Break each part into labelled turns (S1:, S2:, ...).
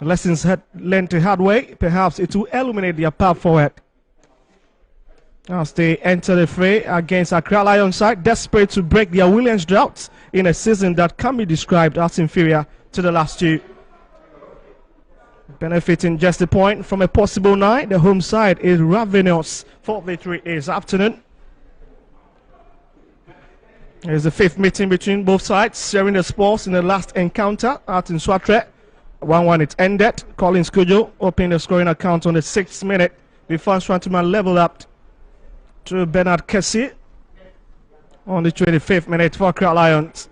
S1: Lessons learned the hard way. Perhaps it will illuminate their path forward as they enter the fray against ACCRA Lions side, desperate to break their Williams drought in a season that can be described as inferior to the last two. Benefiting just a point from a possible 9, the home side is ravenous for victory this afternoon. It's the 5th meeting between both sides, sharing the spoils in the last encounter at NSOATREMAN. 1-1 it ended. Collins Kujo opened the scoring account on the 6th minute before NSOATREMAN leveled up to Bernard Kessie on the 25th minute for ACCRA Lions.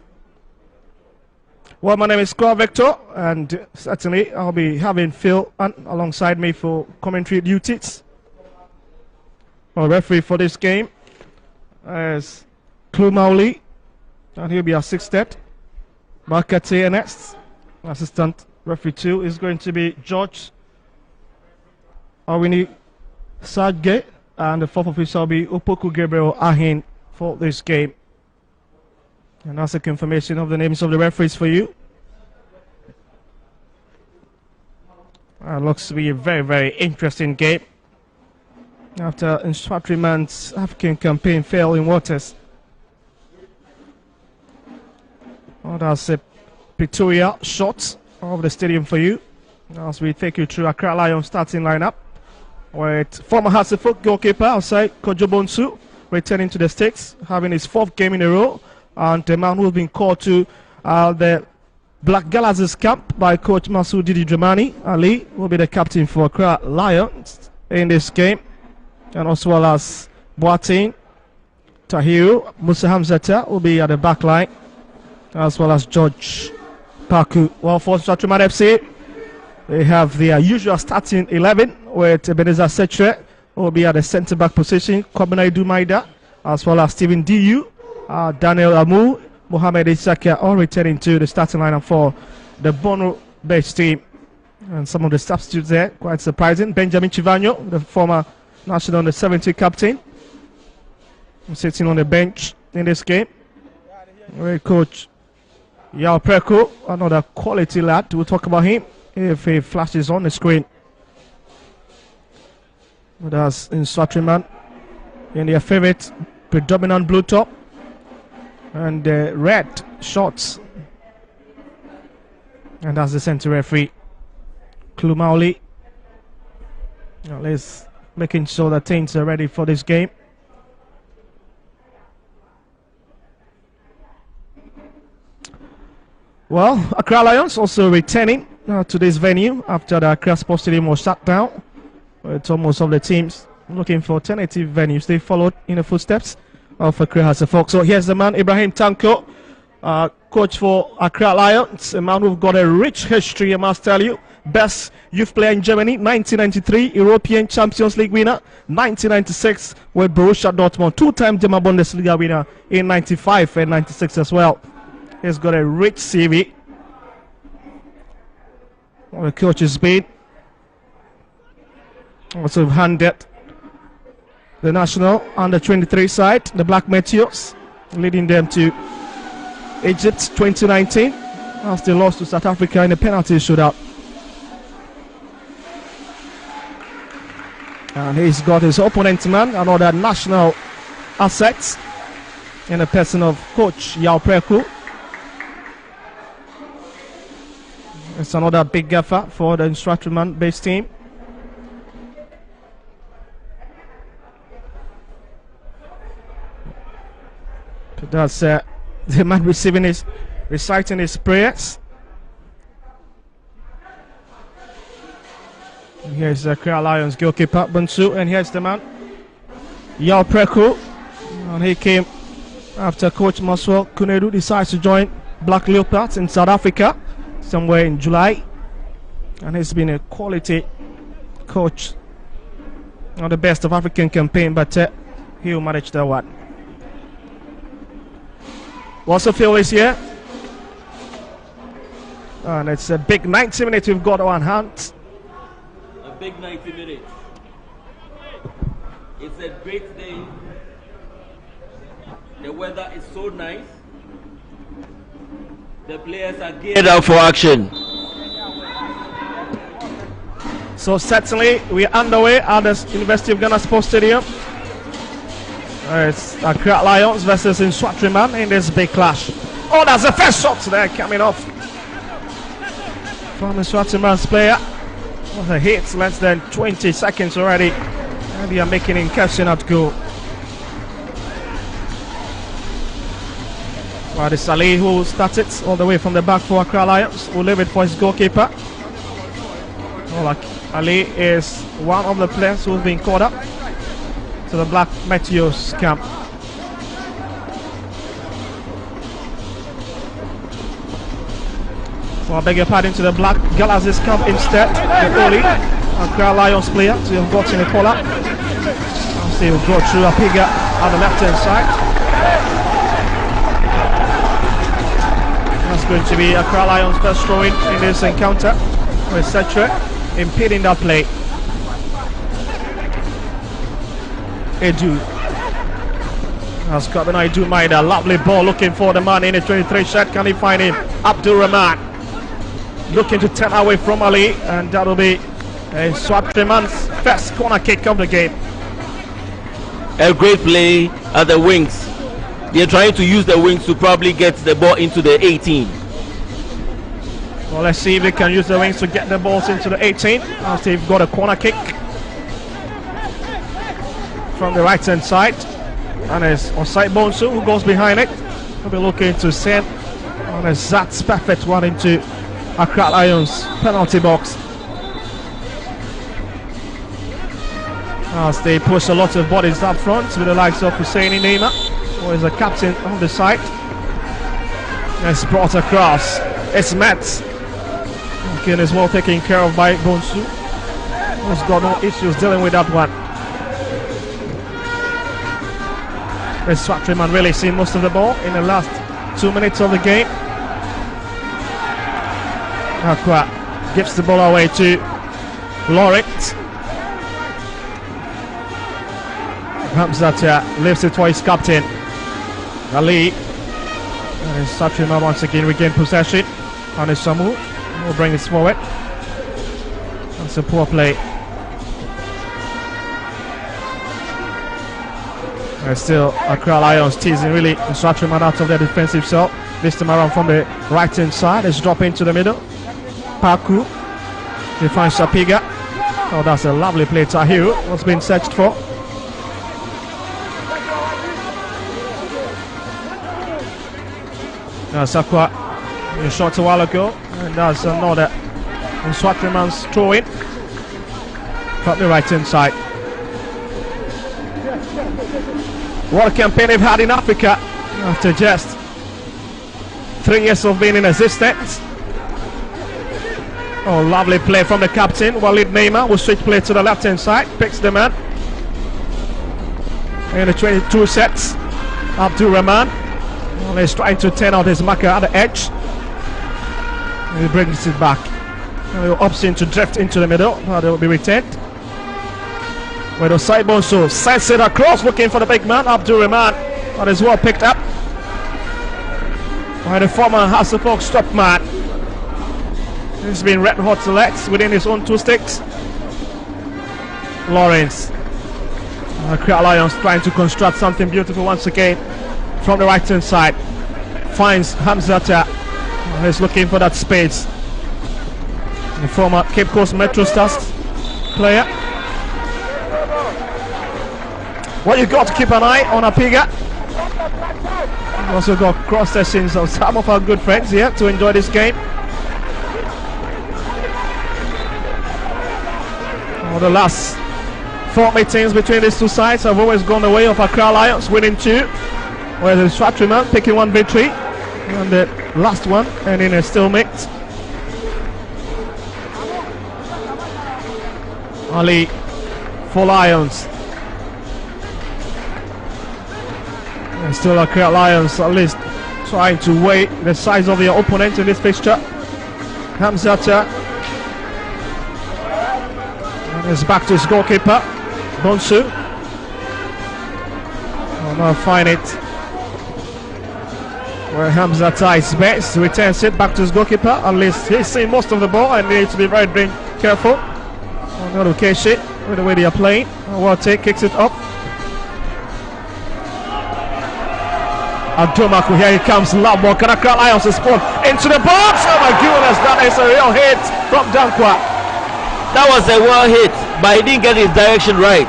S1: Well, my name is Square Victor, and certainly I'll be having Phil alongside me for commentary duties. Our referee for this game is Klumauli, and he'll be assisted by Kate next. Assistant referee 2 is going to be George Awini Sadge, and the 4th official will be Opoku Gabriel Ahin for this game. And that's a confirmation of the names of the referees for you. Looks to be a very, very interesting game after NSOATREMAN's African campaign fell in waters. Oh, that's a Pretoria shot of the stadium for you as we take you through ACCRA Lions starting lineup with former Hasselhoff goalkeeper outside Kojo Bonsu returning to the States, having his 4th game in a row, and the man who's been called to the Black Galaxy's camp by coach Masoud Didi Dramani Ali will be the captain for ACCRA Lions in this game, and also well as Boateng Tahiru Musa Hamzata will be at the back line, as well as George Paku. Well, for NSOATREMAN FC, they have their usual starting 11 with Ebenezer Setre will be at the centre back position, Kwabena Idumaida, as well as Stephen Diu, Daniel Amu, Mohamed Isaka, all returning to the starting lineup for the Bono-based team. And some of the substitutes there, quite surprising. Benjamin Chivanyo, the former national under 70 captain, sitting on the bench in this game. Coach Yao Preko, another quality lad. We'll talk about him if he flashes on the screen. That's NSOATREMAN in their favorite predominant blue top and red shorts. And that's the center referee, Klumauli. Now let's making sure that things are ready for this game. Well, ACCRA Lions also returning to this venue after the ACCRA Sports Stadium was shut down. It's almost of the teams looking for alternative venues. They followed in the footsteps of ACCRA Hasselhoff. So here's the man, Ibrahim Tanko, coach for ACCRA Lions, a man who's got a rich history, I must tell you. Best youth player in Germany, 1993 European Champions League winner, 1996 with Borussia Dortmund, 2-time German Bundesliga winner in 95 and 96 as well. He's got a rich CV. Well, the coach has been also handed the national under 23 side, the Black Meteors, leading them to Egypt 2019 as they lost to South Africa in a penalty shootout. And he's got his opponent man, another national asset in the person of coach Yao Preko. It's another big gaffer for the NSOATREMAN based team. That's the man reciting his prayers. And here's the ACCRA Lions goalkeeper Bonsu, and here's the man Yao Preko, and he came after coach Maswell Kunedu decides to join Black Leopards in South Africa somewhere in July, and he's been a quality coach, not the best of African campaign, but he'll manage that one. Also Phil is here, and it's a big 90 minutes we've got on hand.
S2: A big 90 minutes. It's a great day. The weather is so nice. The players are geared up for action.
S1: So certainly we are underway at the University of Ghana Sports Stadium. It's Accra Lions versus NSOATREMAN in this big clash. Oh, that's the first shot there coming off from NSOATREMAN's player. What a hit, less than 20 seconds already. And they are making in catching that goal. Well, it's Ali who started all the way from the back for Accra Lions. Will leave it for his goalkeeper. Well, Ali is one of the players who's been called up to the Black Meteors camp. So I beg your pardon, to the Black Galaxies camp instead. The goalie, Accra Lions player, so you've got in the call up. So he'll go through a figure on the left hand side. That's going to be Accra Lions' first throw in this encounter with Setre impeding that play. Edu has got an Edu mind, a lovely ball looking for the man in the 23 shot. Can he find him? Abdul Rahman looking to turn away from Ali, and that'll be NSOATREMAN's first corner kick of the game.
S2: A great play at the wings. They're trying to use the wings to probably get the ball into the 18.
S1: Well, let's see if they can use the wings to get the balls into the 18. After they've got a corner kick from the right hand side, and it's Osai Bonsu who goes behind it. We'll be looking to send on a Zat's perfect one into Accra Lions penalty box. As they push a lot of bodies up front with the likes of Husseini Neymar, who is the captain on the side. It's brought across. It's met. Okay, is well taken care of by Bonsu, who's got no issues dealing with that one. NSOATREMAN really seen most of the ball in the last 2 minutes of the game. Aqua gives the ball away to Laurent. Hamzat lifts it for his captain Ali. And NSOATREMAN once again regain possession. And Samu will bring this forward. That's a poor play. And still Accra Lions teasing really NSOATREMAN out of their defensive cell. This time around from the right hand side. It's dropping into the middle. Paku. They find Sapiga. Oh, that's a lovely play. Tahiru was being searched for. Sakwa shot a while ago, and that's another NSOATREMAN's throw in from the right hand side. What a campaign they've had in Africa after just 3 years of being in existence. Oh, lovely play from the captain. Walid Neymar will switch play to the left hand side, picks the man in the 22 sets. Abdul Rahman. Well, he's trying to turn out his marker at the edge. He brings it back. He opts in to drift into the middle, but it will be returned. With Osai Bonsu sends it across, looking for the big man, Abdul Rahman. That is well picked up by the former Hasselhoff stop man. He's been red hot legs within his own 2 sticks. Lawrence. Accra Lions trying to construct something beautiful once again. From the right hand side, finds Hamzat. He's looking for that space. The former Cape Coast Metro Stars player. Well, you've got to keep an eye on Apiga. We've also got cross sessions of some of our good friends here to enjoy this game. Oh, the last 4 meetings between these two sides have always gone the way of Accra Lions, winning 2. Where the NSOATREMAN picking 1 victory, and the last one ending a stalemate. Ali for Lions. And still Accra Lions at least trying to weigh the size of their opponent in this fixture. Hamzat. And it's back to his goalkeeper, Bonsu. Oh, now find it. Where Hamzat is best, returns it back to his goalkeeper. At least he's seen most of the ball and needs to be very careful. Not okay shit with the way they are playing. Warte kicks it up. Adomaku, here he comes. Loud ball. Accra Lions is spawned into the box. Oh my goodness, that is a real hit from Dankwa.
S2: That was a well hit, but he didn't get his direction right.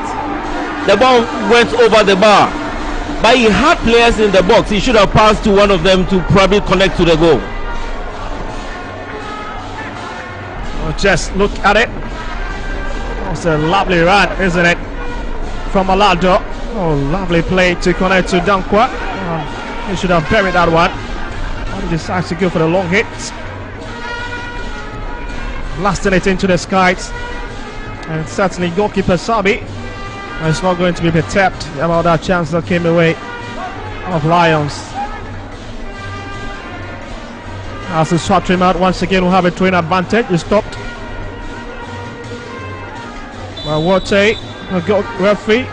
S2: The ball went over the bar, but he had players in the box. He should have passed to one of them to probably connect to the goal.
S1: Oh, just look at it. It's a lovely run, isn't it? From Alado. Oh, lovely play to connect to Dankwa. He should have buried that one. He decides to go for the long hit. Blasting it into the skies. And certainly goalkeeper Sabi is not going to be perturbed about that chance that came away of Lions. As the ACCRA once again will have a twin advantage. He stopped. Warte, a goal referee.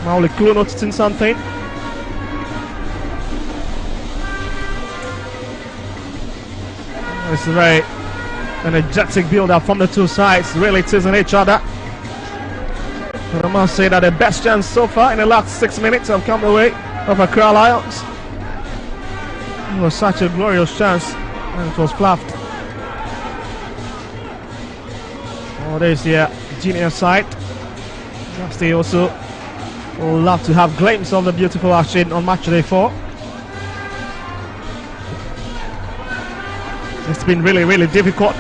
S1: Mauli Kulu noticing something. It's very energetic build-up from the two sides, really teasing each other. But I must say that the best chance so far in the last 6 minutes have come the way of Accra Lions. It was such a glorious chance, and it was fluffed. Oh, there's the junior side. They also will love to have glimpses of the beautiful action on match day 4. It's been really, really difficult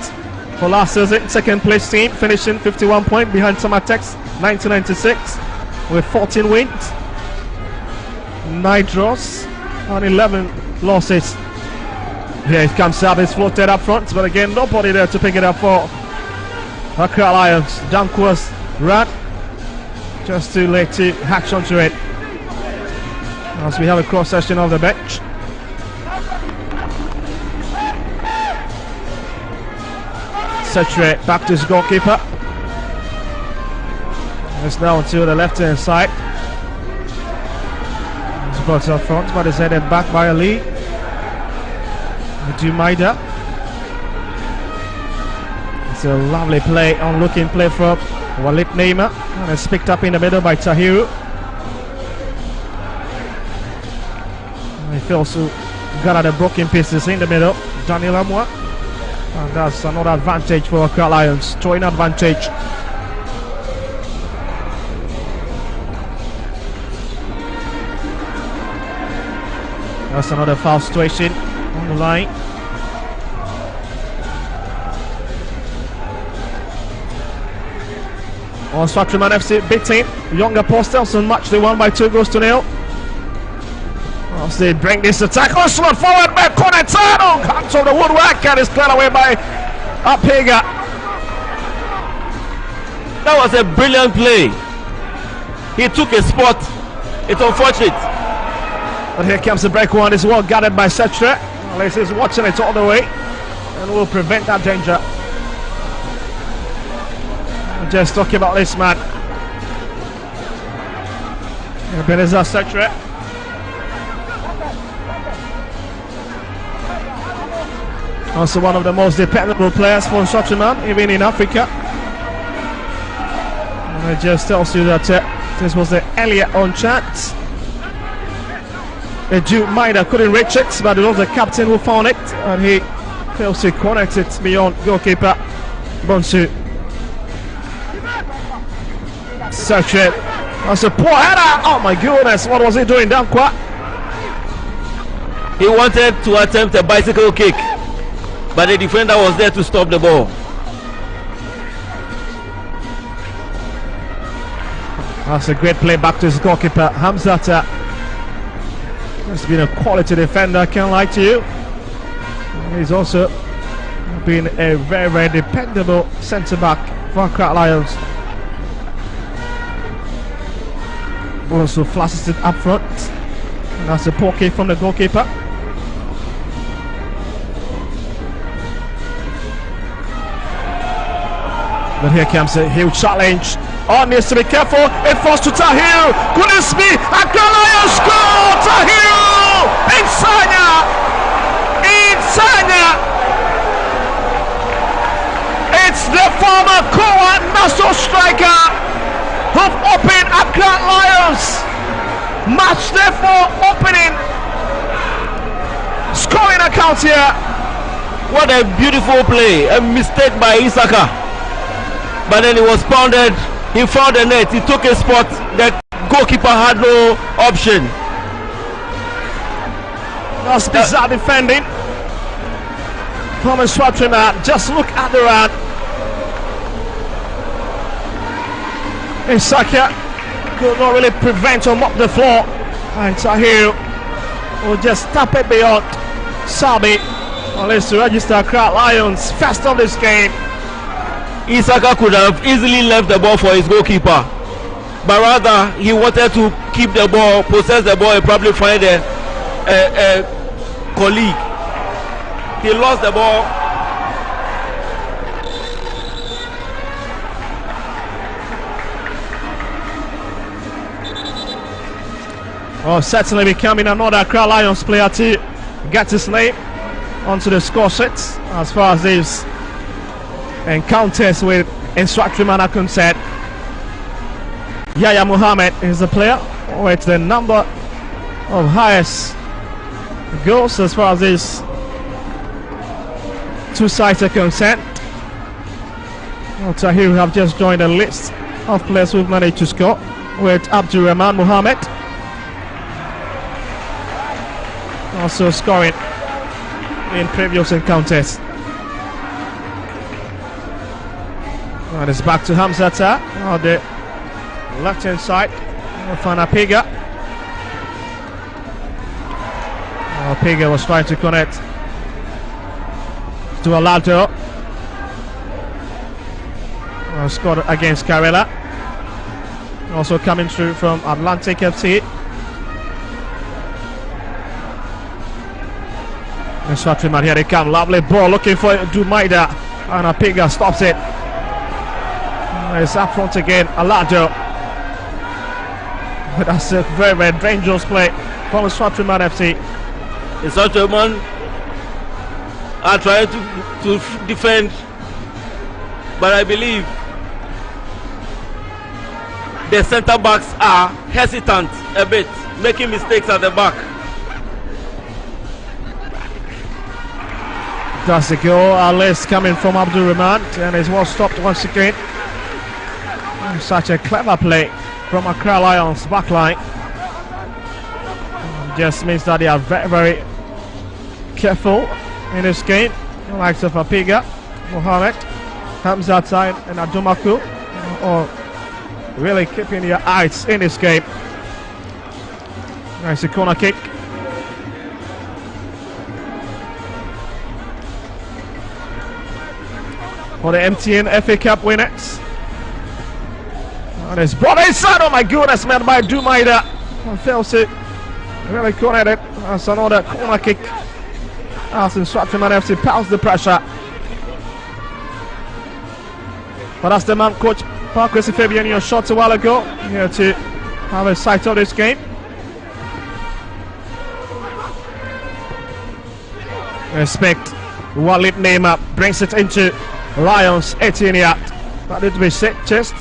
S1: for last season. Second place team finishing 51 points behind Samatex 1996 with 14 wins, 9 draws, and 11 losses. Here it comes up, it's floated up front, but again, nobody there to pick it up for Accra Lions. Dankwa's run, just too late to hatch onto it. As we have a cross section of the bench. ACCRA back to his goalkeeper. It's now to the left hand side. It's brought up front, but it's headed back by Ali. Dumaida. It's a lovely play, on-looking play from Walid Neymar, and it's picked up in the middle by Tahiru. He fails to gather the broken pieces in the middle. Daniel Amwa. And that's another advantage for Accra Lions. Throwing advantage. That's another foul situation on the line. NSOATREMAN FC beating Younger Postels on match they won by 2-0. As they bring this attack, oh, slot forward by Conetano, comes on the woodwork and is cleared away by Apega.
S2: That was a brilliant play. He took a spot. It's unfortunate.
S1: But here comes the break one. It's well guarded by ACCRA. Alice is watching it all the way and will prevent that danger. I'm just talking about this man. Ebenezer ACCRA. Also one of the most dependable players for NSOATREMAN, even in Africa. And it just tells you that this was the earlier on chance. Jude Maida couldn't reach it, but it was the captain who found it, and he fails to connect it beyond goalkeeper Bonsu. ACCRA. That's a poor header. Oh my goodness, what was he doing, Dankwa?
S2: He wanted to attempt a bicycle kick, but the defender was there to stop the ball.
S1: That's a great play back to his goalkeeper, Hamzata. He's been a quality defender, I can't lie to you. He's also been a very, very dependable centre-back for Accra Lions. Also flashes it up front. And that's a poor kick from the goalkeeper. But here comes a huge challenge. Oh, needs to be careful. It falls to Tahiru. Goodness me! Accra Lions score! Tahiru! Insanya! Insanya! It's the former Koa Nassau striker who've opened Accra Lions match there for opening scoring account here.
S2: What a beautiful play. A mistake by ACCRA, but then he was pounded. He found the net. He took a spot. The goalkeeper had no option.
S1: That's bizarre defending from NSOATREMAN. Just look at the run. Isaka could not really prevent or mop the floor, and Tahir will just tap it beyond Sabi. Well, let's register Accra Lions first of this game.
S2: Isaka could have easily left the ball for his goalkeeper, but rather he wanted to keep the ball, possess the ball, and probably find a colleague. He lost the ball.
S1: Well, certainly becoming another Accra Lions player to get his name onto the score sheets as far as these encounters with NSOATREMAN are concerned. Yaya Mohammed is the player with the number of highest goals as far as these two sides are concerned. Well, Tahir have just joined the list of players who've managed to score, with Abdurrahman Mohammed also scoring in previous encounters. And it's back to Hamzata on the left hand side. Fanapiga. Piga was trying to connect to Alado. Scored against Karela. Also coming through from Atlantic FC. NSOATREMAN, here they come. Lovely ball looking for Dumaida. And Piga stops it. It's up front again. Alado. But that's a very, very dangerous play from NSOATREMAN FC.
S2: NSOATREMAN are trying to defend, but I believe the centre backs are hesitant a bit, making mistakes at the back.
S1: That's the goal. Our list coming from Abdurrahman, and it was stopped once again. Such a clever play from Accra Lions backline. Just means that they are very, very careful in this game. The likes of Apiga, Mohammed, Hamzata, and Adumaku, or really keeping your eyes in this game. Nice corner kick. For the MTN FA Cup winners. And it's brought inside. Oh my goodness, man, by Dumaida. Fails it. Really cornered it. That's another corner kick. As NSOATREMAN FC piles the pressure. But that's the man coach Parkwesi Fabian your shots a while ago. Here to have a sight of this game. Respect. Walid Neymar brings it into Lions 18 yard. That need to be set chest.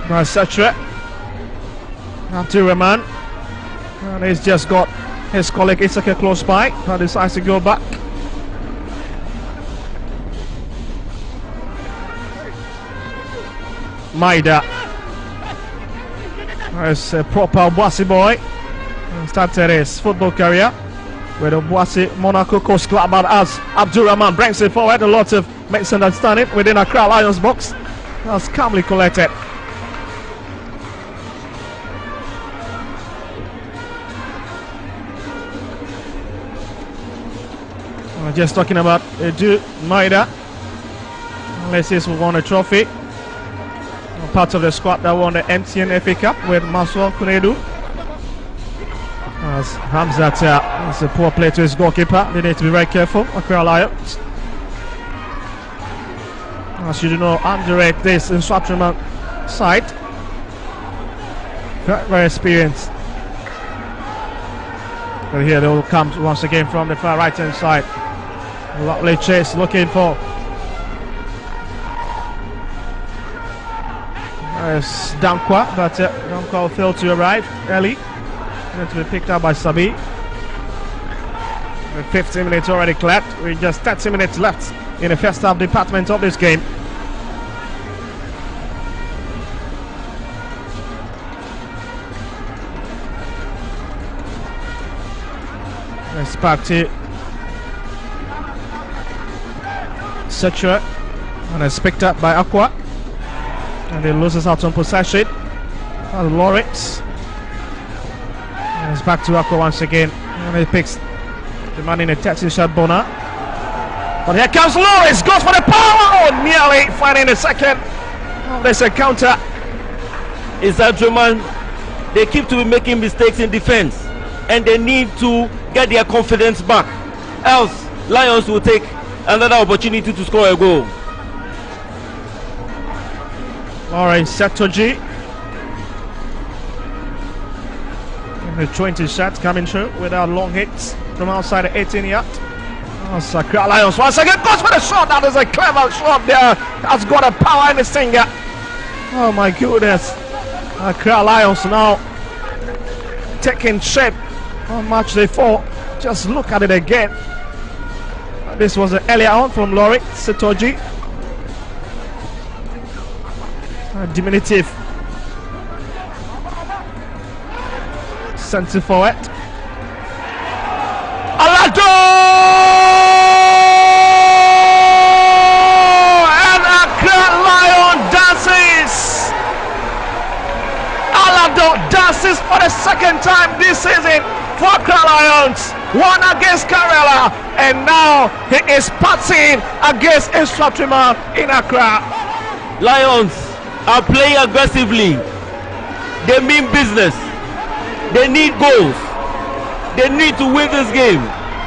S1: By Satra. Abdurrahman. And he's just got his colleague Isaka close by, but decides to go back. Maida. There's a proper Boissy boy. Started his football career with the Boissy Monaco Coast Club, but as Abdurrahman brings it forward, a lot of misunderstanding within Accra Lions box. That's calmly collected. Just talking about Edu Maida. Let's see who won a trophy. Part of the squad that won the MTN FA Cup with Maswal Kunedu. As Hamzata is a poor play to his goalkeeper. They need to be very careful. Accra Lions. As you do know, underrate this NSOATREMAN side. Very, very experienced. But here they will come once again from the far right hand side. Lovely chase looking for It's Dankwa, but Dankwa failed to arrive early. Going to be picked up by Sabi. With 15 minutes already cleared. With just 30 minutes left in the first half department of this game. It's back to ACCRA, and it's picked up by ACCRA, and he loses out on possession. Lawrence, and it's back to ACCRA once again, and he picks the man in the taxi shot, Bona. But here comes Lawrence, goes for the power, nearly finding the second. There's a counter.
S2: ACCRA, they keep to be making mistakes in defense, and they need to get their confidence back, else Lions will take another opportunity to score a goal.
S1: Alright, Setoji. And the 20 shots coming through without long hits from outside the 18-yard. ACCRA Lions once again goes for the shot. That is a clever shot there. That's got a power in his finger. Oh my goodness. ACCRA Lions now taking shape on match day 4. Just look at it again. This was earlier on from Lori Setoji. Diminutive centre forward. Alado! And ACCRA Lion dances! Alado dances for the second time this season for ACCRA Lions. One against Karela, and now he is passing against NSOATREMAN in Accra.
S2: Lions are playing aggressively. They mean business. They need goals. They need to win this game,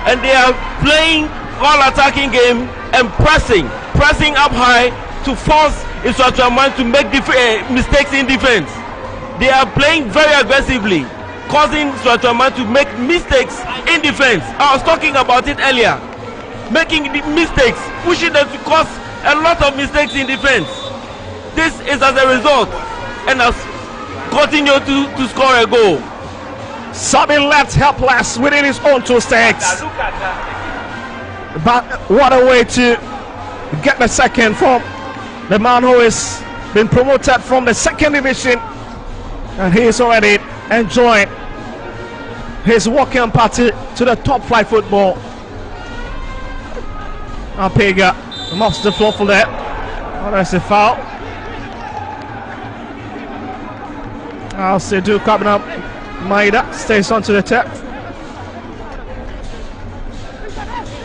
S2: and they are playing all-attacking game and pressing up high to force NSOATREMAN to make mistakes in defense. They are playing very aggressively, causing NSOATREMAN to make mistakes in defense. I was talking about it earlier. Making the mistakes, pushing them to cause a lot of mistakes in defense. This is as a result, and has continued to score a goal.
S1: Sabi left helpless within his own 2 stakes. But what a way to get the second from the man who has been promoted from the 2nd division, and he is already enjoying his welcome party to the top flight football. Apega mops the floor for that. Oh, that's a foul. I'll say do coming up. Maida stays onto the tap.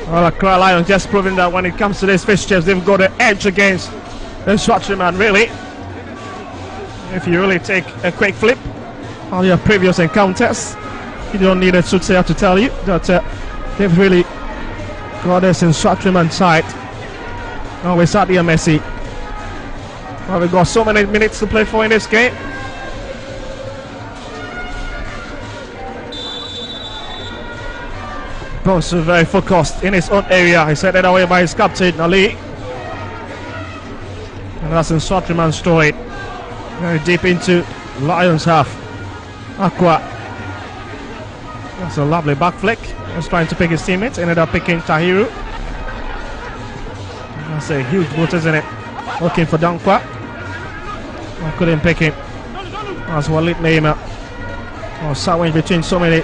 S1: Well, ACCRA Lions just proving that when it comes to these fixtures, they've got an edge against NSOATREMAN, really. If you really take a quick flip on your previous encounters, you don't need a soothsayer to tell you that they've really got this NSOATREMAN side. Oh, we're sat here, Messi. Well, we've got so many minutes to play for in this game. Bonsu very focused in his own area. He's headed away by his captain, Ali. And that's NSOATREMAN's story. Very deep into Lions half. ACCRA. That's a lovely back flick. He was trying to pick his teammates. Ended up picking Tahiru. That's a huge boot, isn't it? Looking for Dankwa. I couldn't pick him. That's Walid Neymar. Oh, sandwich between so many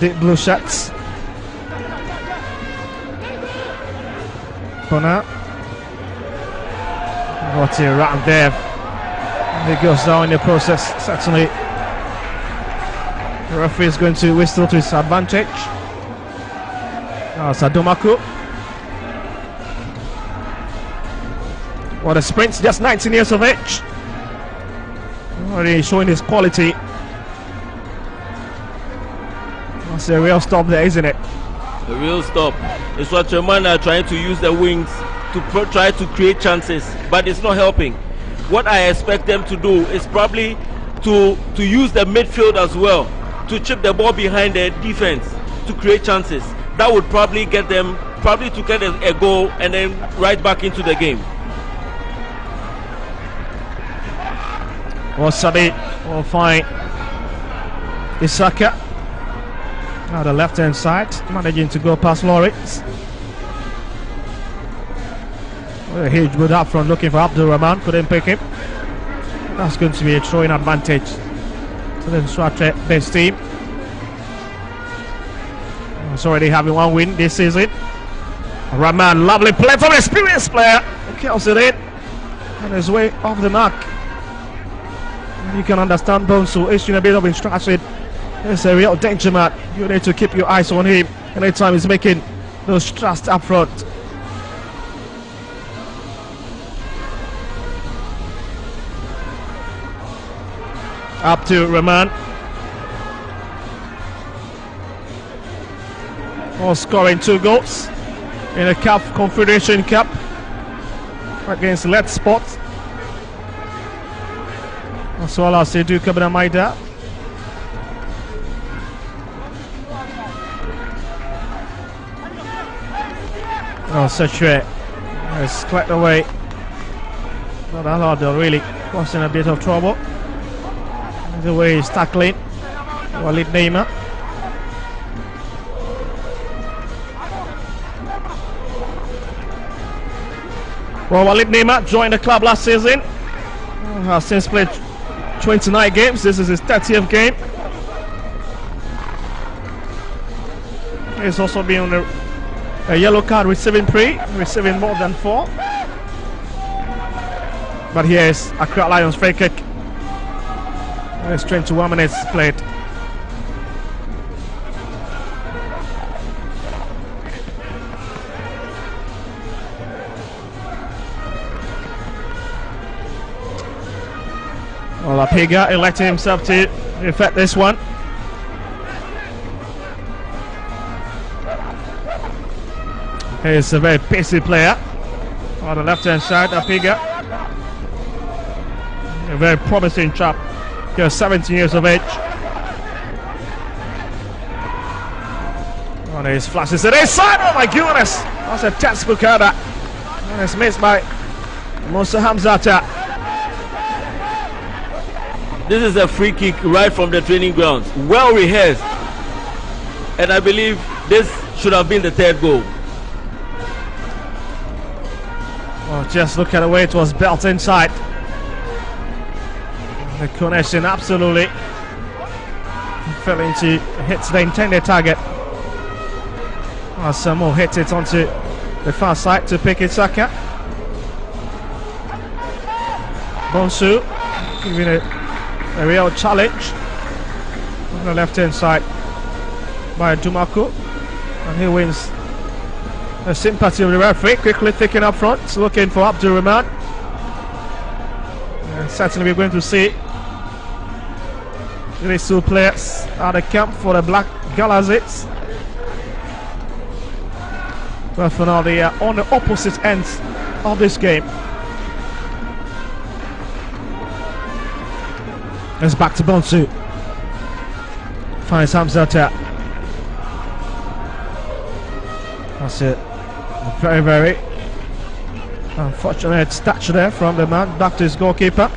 S1: deep blue shots. Bona. Got it right there. And he goes down in the process. Certainly, the referee is going to whistle to his advantage. Sadomaku. What a sprint, just 19 years of age. Already showing his quality. That's a real stop there, isn't it?
S2: A real stop. NSOATREMAN are trying to use the wings to try to create chances, but it's not helping. What I expect them to do is probably to use the midfield as well, to chip the ball behind the defense to create chances. That would probably get them to get a goal and then right back into the game.
S1: Wasabi will find ACCRA. Now the left hand side, managing to go past Lawrence. A huge boot up front looking for Abdul-Rahman, couldn't pick him. That's going to be a throwing advantage to the NSOATREMAN best team. It's already having one win this season. Rahman, lovely play from an experienced player. Kills it in on his way off the mark. You can understand Bonsu issuing a bit of instruction. It's a real danger man. You need to keep your eyes on him anytime he's making those thrusts up front. Up to Rahman. All scoring 2 goals in the CAF Confederation Cup against Let's Sport. As well as they do Kabina Maida. Oh, Sachet has cleared away. Not allowed, really causing a bit of trouble. The way he's tackling Walid Neymar. Well, Walid Neymar joined the club last season. Has since played 29 games. This is his 30th game. He's also been on a yellow card receiving more than 4. But here is Accra Lions free kick. It's 21 minutes played. Well, Apiga elected himself to effect this one. He's a very pacey player on the left hand side. Apiga, a very promising chap. He's 17 years of age. On his flashes it inside. Oh my goodness! That's a textbook header. And it's missed by Musa Hamzata.
S2: This is a free kick right from the training grounds. Well rehearsed. And I believe this should have been the 3rd goal.
S1: Well, just look at the way it was built inside. The connection absolutely failing to hit the intended target. Samuel hits it onto the far side to pick ACCRA. Bonsu giving a real challenge on the left hand side by Dumaku, and he wins the sympathy of the referee. Quickly thinking up front, looking for Abdul-Rahman. Certainly we're going to see these 2 players at the camp for the Black Galazies. But for now they are on the opposite ends of this game. It's back to Bonsu. Finds Hamzata. That's it. Very, very unfortunate touch there from the man. Back to his goalkeeper.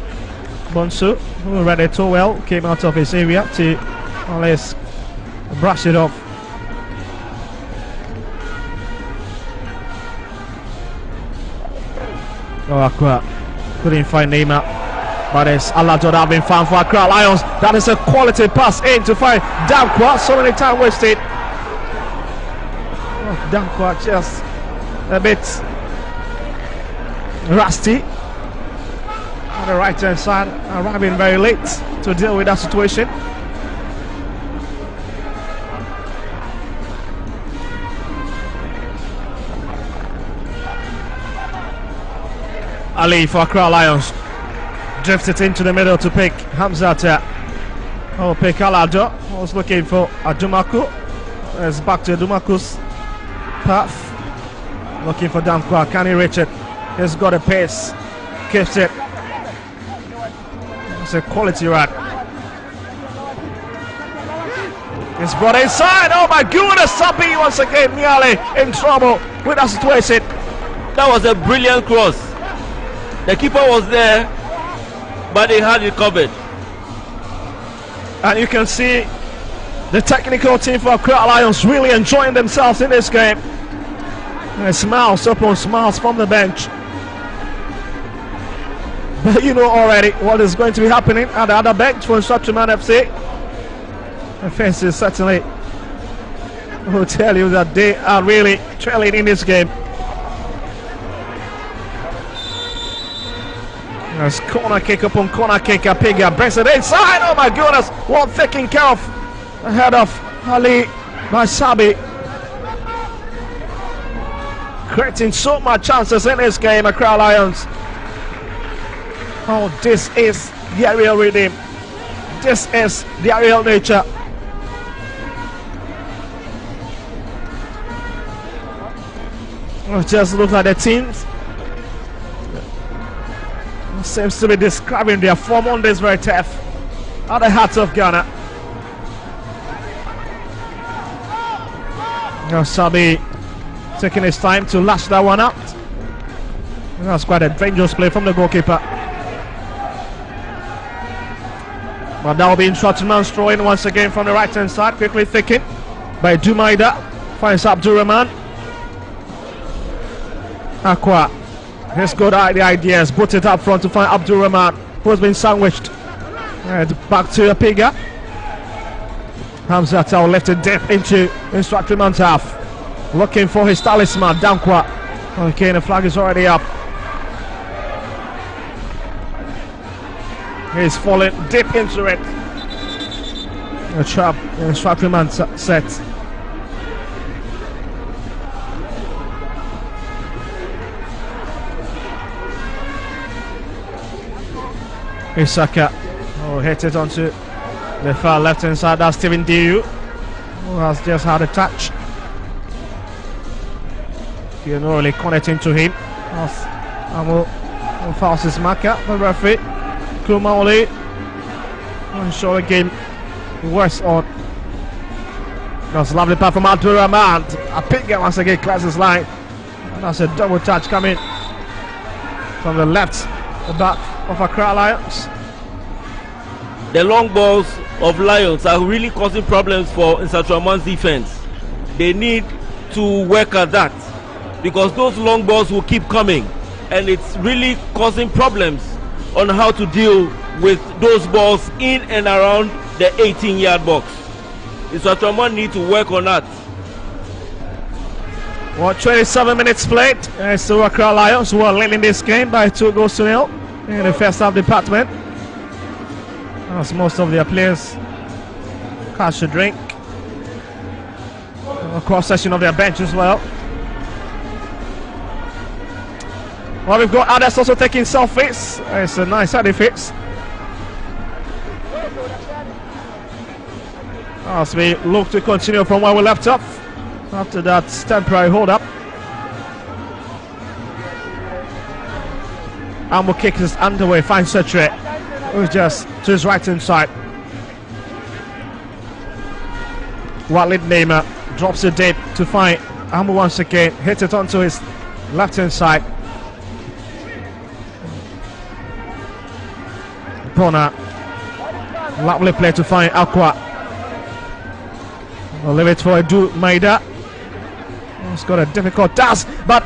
S1: Bonsu, who read it too well, came out of his area to more or less brush it off. Oh, Accra couldn't find Neymar, but it's Alado that have been found for Accra Lions. That is a quality pass in to find Dankwa. So many time wasted. Oh, Dankwa just a bit rusty on the right hand side, arriving very late to deal with that situation. Ali for Accra Lions drifts it into the middle to pick Hamzata. Oh, pick Alado. Was looking for Adumaku. It's back to Adumaku's path. Looking for Dankwa. Can he reach it? He's got a pace. Keeps it. It's a quality run. It's brought inside. Oh my goodness, Sabi once again nearly in trouble with that situation.
S2: That was a brilliant cross. The keeper was there, but they had it covered.
S1: And you can see the technical team for Accra Lions really enjoying themselves in this game. And smiles upon smiles from the bench. But you know already what is going to be happening at the other bench for NSOATREMAN FC. The faces certainly will tell you that they are really trailing in this game. There's corner kick upon corner kick. Appiah brings it inside. Oh my goodness, what taking care of ahead of Ali Basabi. Creating so much chances in this game, Accra Lions. Oh, this is the real rhythm. This is the real nature. Just look at the teams. Seems to be describing their form on this very turf at the heart of Ghana. Now Sabi taking his time to lash that one out. That's quite a dangerous play from the goalkeeper. But that will be NSOATREMAN throwing once again from the right hand side. Quickly thinking by Dumaida. Finds ACCRA. Aqua. He's got the ideas. Put it up front to find ACCRA, who's been sandwiched. Back to Appiah. Hamza Tau left it deep into NSOATREMAN's half. Looking for his talisman, Dankwa. Okay, the flag is already up. He's falling deep into it. A trap, NSOATREMAN set. Isaka, hit it onto the far left hand side. That's Stephen Diu, who has just had a touch. You know, really connecting to him. Amo fouls his marker, the referee. Kumaoli. I'm sure the game worse on. That's a lovely pass from ACCRA. Appiah once again clears his line. And that's a double touch coming from the left, the back of Accra Lions.
S2: The long balls of Lions are really causing problems for NSOATREMAN's defense. They need to work at that, because those long balls will keep coming, and it's really causing problems on how to deal with those balls in and around the 18-yard box. NSOATREMAN need to work on that.
S1: Well, 27 minutes played. So Accra Lions who are leading this game by 2-0 in the first half department. As most of their players catch a drink. A cross session of their bench as well. Well, we've got others also taking selfies. It's a nice side fix. As we look to continue from where we left off after that temporary hold up. Ambo kick is underway. Finds Setre, who's just to his right hand side. Walid Neymar drops it deep to find Ambo once again. Hits it onto his left hand side. Corner. Lovely play to find Aqua. We'll leave it for Edu Maida. He's got a difficult task, but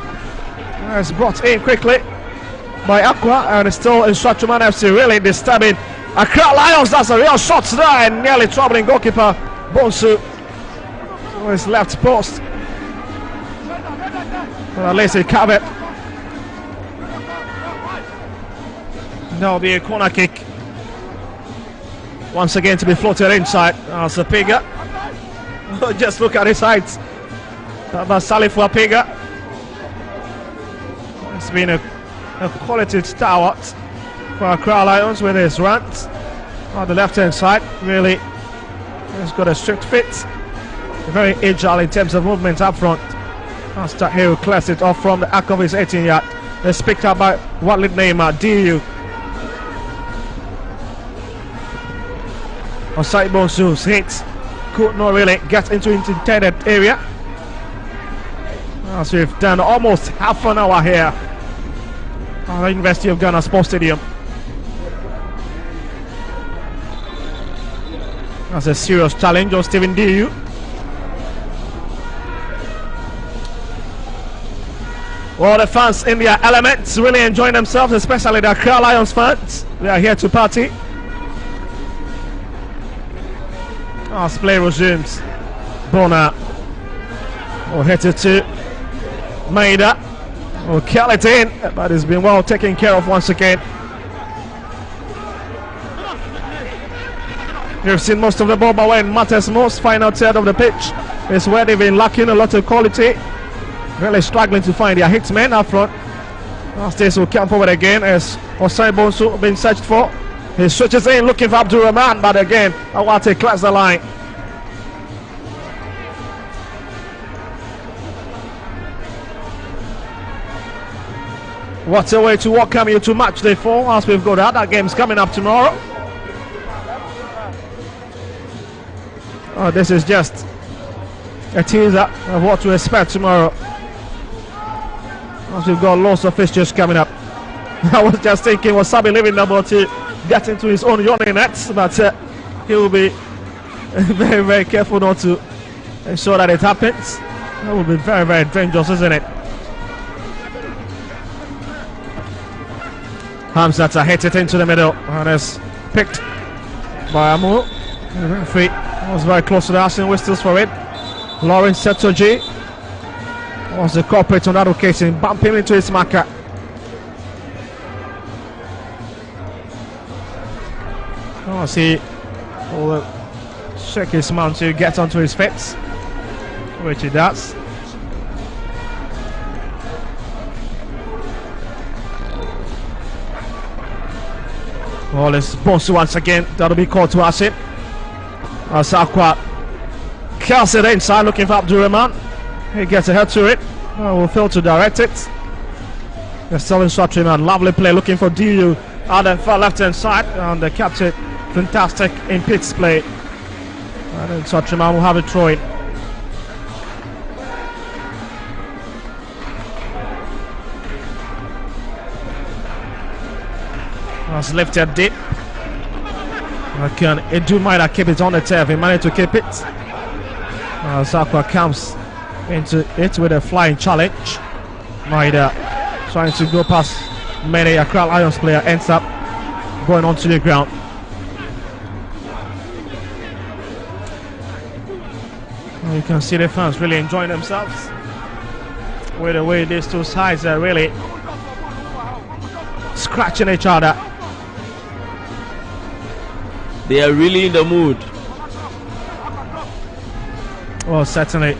S1: it's brought in quickly by Aqua, and it's still NSOATREMAN FC really disturbing Accra Lions. That's a real shot there, and nearly troubling goalkeeper Bonsu to his left post. Well, at least he covered. There'll be a corner kick once again to be floated inside. Appiah. Just look at his height. Basali for Appiah. It's been a quality stalwart for Accra Lions with his runs on the left hand side. Really, he's got a strict fit. Very agile in terms of movement up front. Here clears it off from the arc of his 18-yard. It's picked up by Walid Neymar. DU. Osai Bonsu's hit could not really get into his intended area. As we've done almost half an hour here at the University of Ghana Sports Stadium. That's a serious challenge on Stephen Diu. All the fans in their elements, really enjoying themselves, especially the Accra Lions fans. They are here to party. As play resumes. Bona. Headed to Maida. Kill it in, but it's been well taken care of once again. You've seen most of the ball, but when it matters most, final third of the pitch is where they've been lacking a lot of quality. Really struggling to find their hitmen up front. This will come forward again as Osai Bonsu been searched for. He switches in looking for Abdurrahman, but again, Awate clears the line. What a way to welcome you to match day 4 as we've got other games coming up tomorrow. Oh, this is just a teaser of what to expect tomorrow. As we've got lots of fixtures coming up. I was just thinking, was Sabi leaving number to get into his own yawning nets, but he will be very, very careful not to ensure that it happens. That will be very, very dangerous, isn't it? Hamzat hit it into the middle and is picked by Amu. The referee was very close to the Arsenal whistles for it. Lawrence Setoji was the culprit on that occasion, bumping into his marker. Oh, see, will shake his mount to get onto his feet, which he does. Well, it's Bonsu once again. That'll be called to Asin. As ACCRA curls it inside looking for Abdurrahman. He gets ahead to it. Will fail to direct it. They're still NSOATREMAN. Lovely play looking for DU on the far left hand side. And the captain, fantastic in pitch play. And NSOATREMAN will have it throw in. That's lifted deep. Can Edu Maida keep it on the turf? He managed to keep it. ACCRA comes into it with a flying challenge. Maida trying to go past many Accra Lions player, ends up going onto the ground. You can see the fans really enjoying themselves with the way these two sides are really scratching each other.
S2: They are really in the mood.
S1: Well, certainly.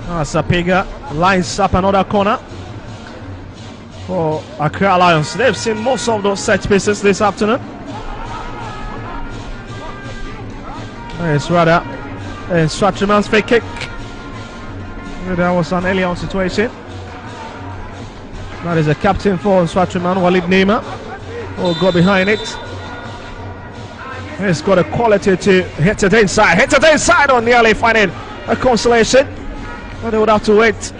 S1: Sapiga lines up another corner for Accra Lions. They've seen most of those set pieces this afternoon. It's rather NSOATREMAN's free kick. That was an early on situation. That is a captain for NSOATREMAN, Walid Neema. Will go behind it. He's got a quality to hit it inside on nearly finding a consolation. But they would have to wait.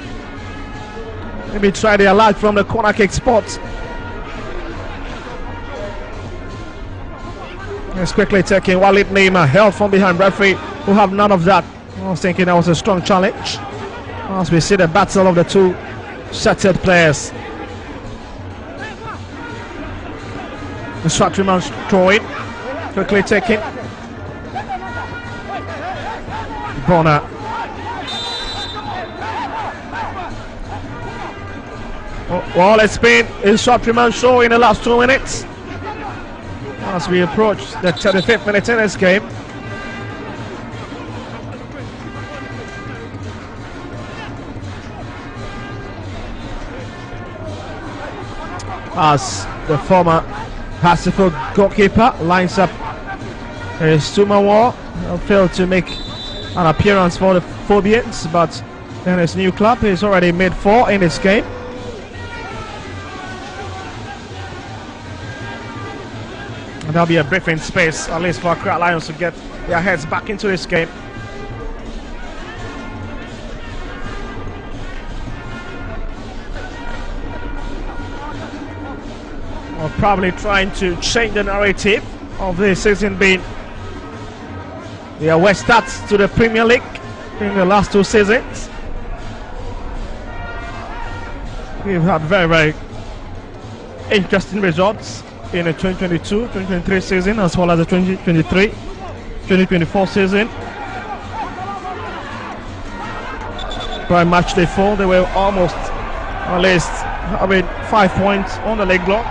S1: Maybe try their luck from the corner kick spot. It's quickly taking Walid Neema, held from behind. Referee who have none of that. I was thinking that was a strong challenge. As we see the battle of the two shattered players. NSOATREMAN throwing, quickly taking. Bona. Well, it's been NSOATREMAN show in the last 2 minutes as we approach the 35th minute in this game. As the former Pacific goalkeeper lines up his Sumawa, failed to make an appearance for the Phobians, but in his new club he's already made 4 in this game. And there'll be a breathing space, at least for Accra Lions, to get their heads back into this game. Or probably trying to change the narrative of the season being the West starts to the Premier League in the last 2 seasons. We've had very, very interesting results in the 2022-2023 season as well as the 2023-2024 season. By match day 4, they were almost at least having 5 points on the leg block.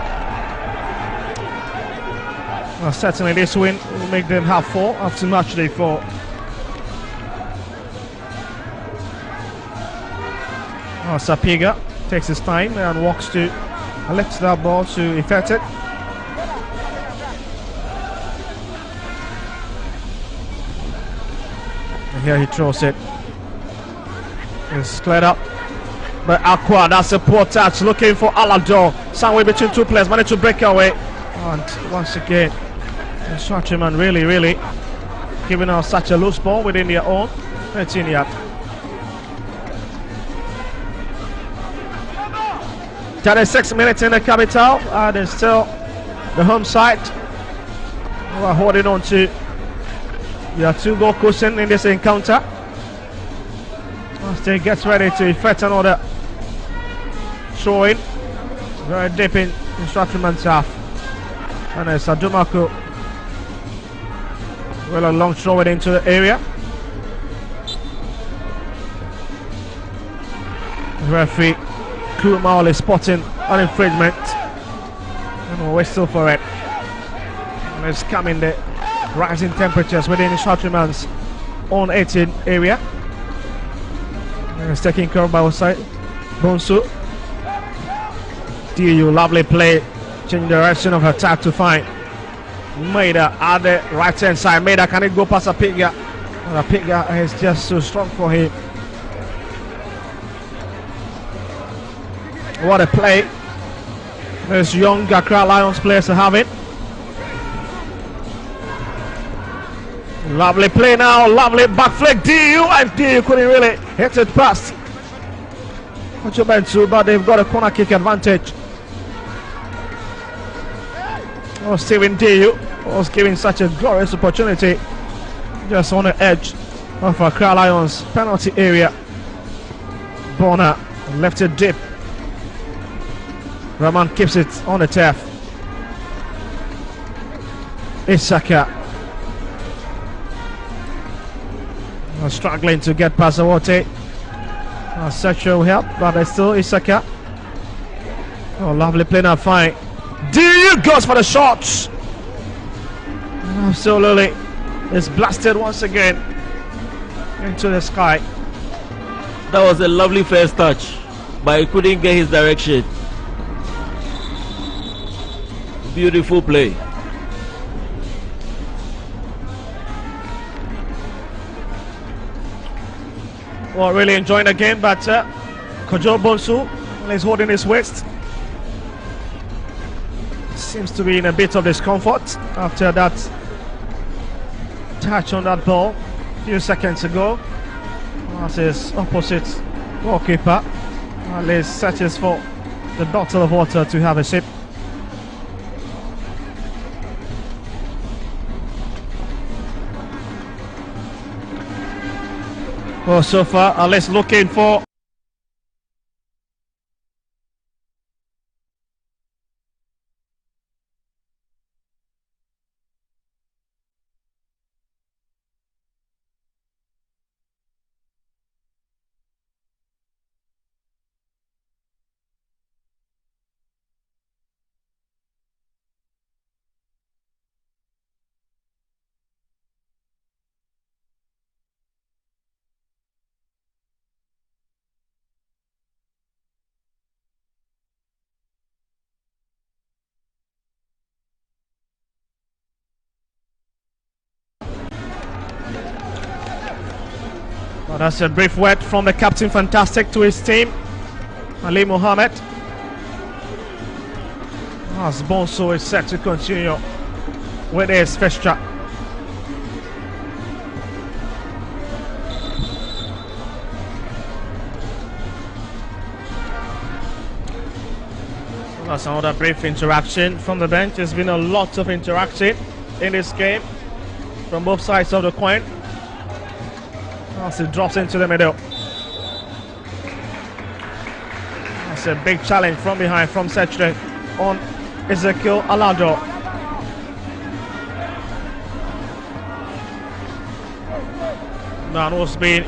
S1: Well, certainly this win will make them have 4 after match day 4. Sapiga takes his time and walks to lifts that ball to effect it. And here he throws it. It's cleared up by ACCRA. That's a poor touch, looking for Alado. Somewhere between 2 players, managed to break away. And once again, NSOATREMAN really giving us such a loose ball within their own 13-yard. 36 minutes in the capital, and it's still the home side who are holding on to their 2-goal cushion in this encounter. As they get ready to effect another throw-in, very deep in NSOATREMAN's half. And it's Adumako. Well, a long throw it into the area. The referee Kumar is spotting an infringement, and we'll whistle for it. And it's coming the rising temperatures within NSOATREMAN's own 18 area. And it's taking care of by outside. Bonsu. DU, lovely play. Changing the direction of attack to find Maida at the right hand side. Maida, can it go past Apiga? Apiga is just too strong for him. What a play. This young Accra Lions players to have it. Lovely play now, lovely back flick. DU, and DU couldn't really hit it past Ochobentu, but they've got a corner kick advantage. Oh, Steven DU was given such a glorious opportunity just on the edge of Accra Lions penalty area. Bonner left it deep. Rahman keeps it on the turf. Isaka struggling to get past Awote. Sexual help, but there's still Isaka. Oh, lovely play now, fine. DU goes for the shots. Absolutely. It's blasted once again into the sky.
S2: That was a lovely first touch, but he couldn't get his direction. Beautiful play.
S1: Well, really enjoying the game, but Kojo Bonsu is holding his waist. Seems to be in a bit of discomfort after that touch on that ball a few seconds ago. That's his opposite goalkeeper. At least searches for the bottle of water to have a sip. Well, so far, Alice looking for well, that's a brief word from the captain, fantastic, to his team, Ali Mohammed. As Bonsu is set to continue with his first shot. That's another brief interaction from the bench. There's been a lot of interaction in this game from both sides of the coin. As it drops into the middle. That's a big challenge from behind from Setre on Ezekiel Alado. Man who's been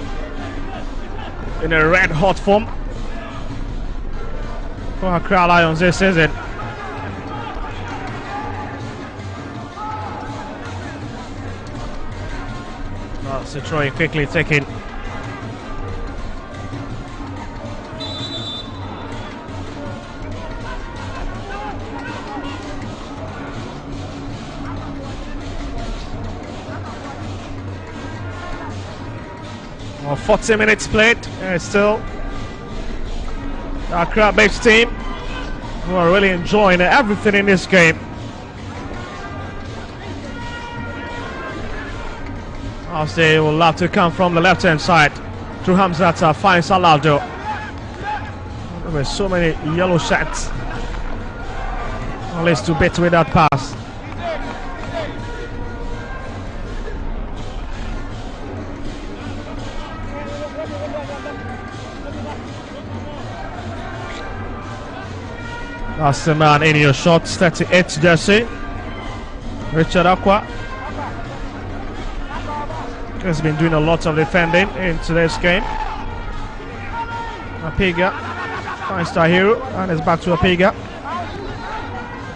S1: in a red hot form for Accra Lions this season. Citroën quickly taking. Well, 40 minutes played, and still our Accra-based team who are really enjoying everything in this game. As they will love to come from the left-hand side through Hamzat finds Alado. There were so many yellow shots. At least to beat with that pass. That's the man in your shots, 38 jersey. Richard Akwa has been doing a lot of defending in today's game. Apiga finds Tahiru and is back to Apiga.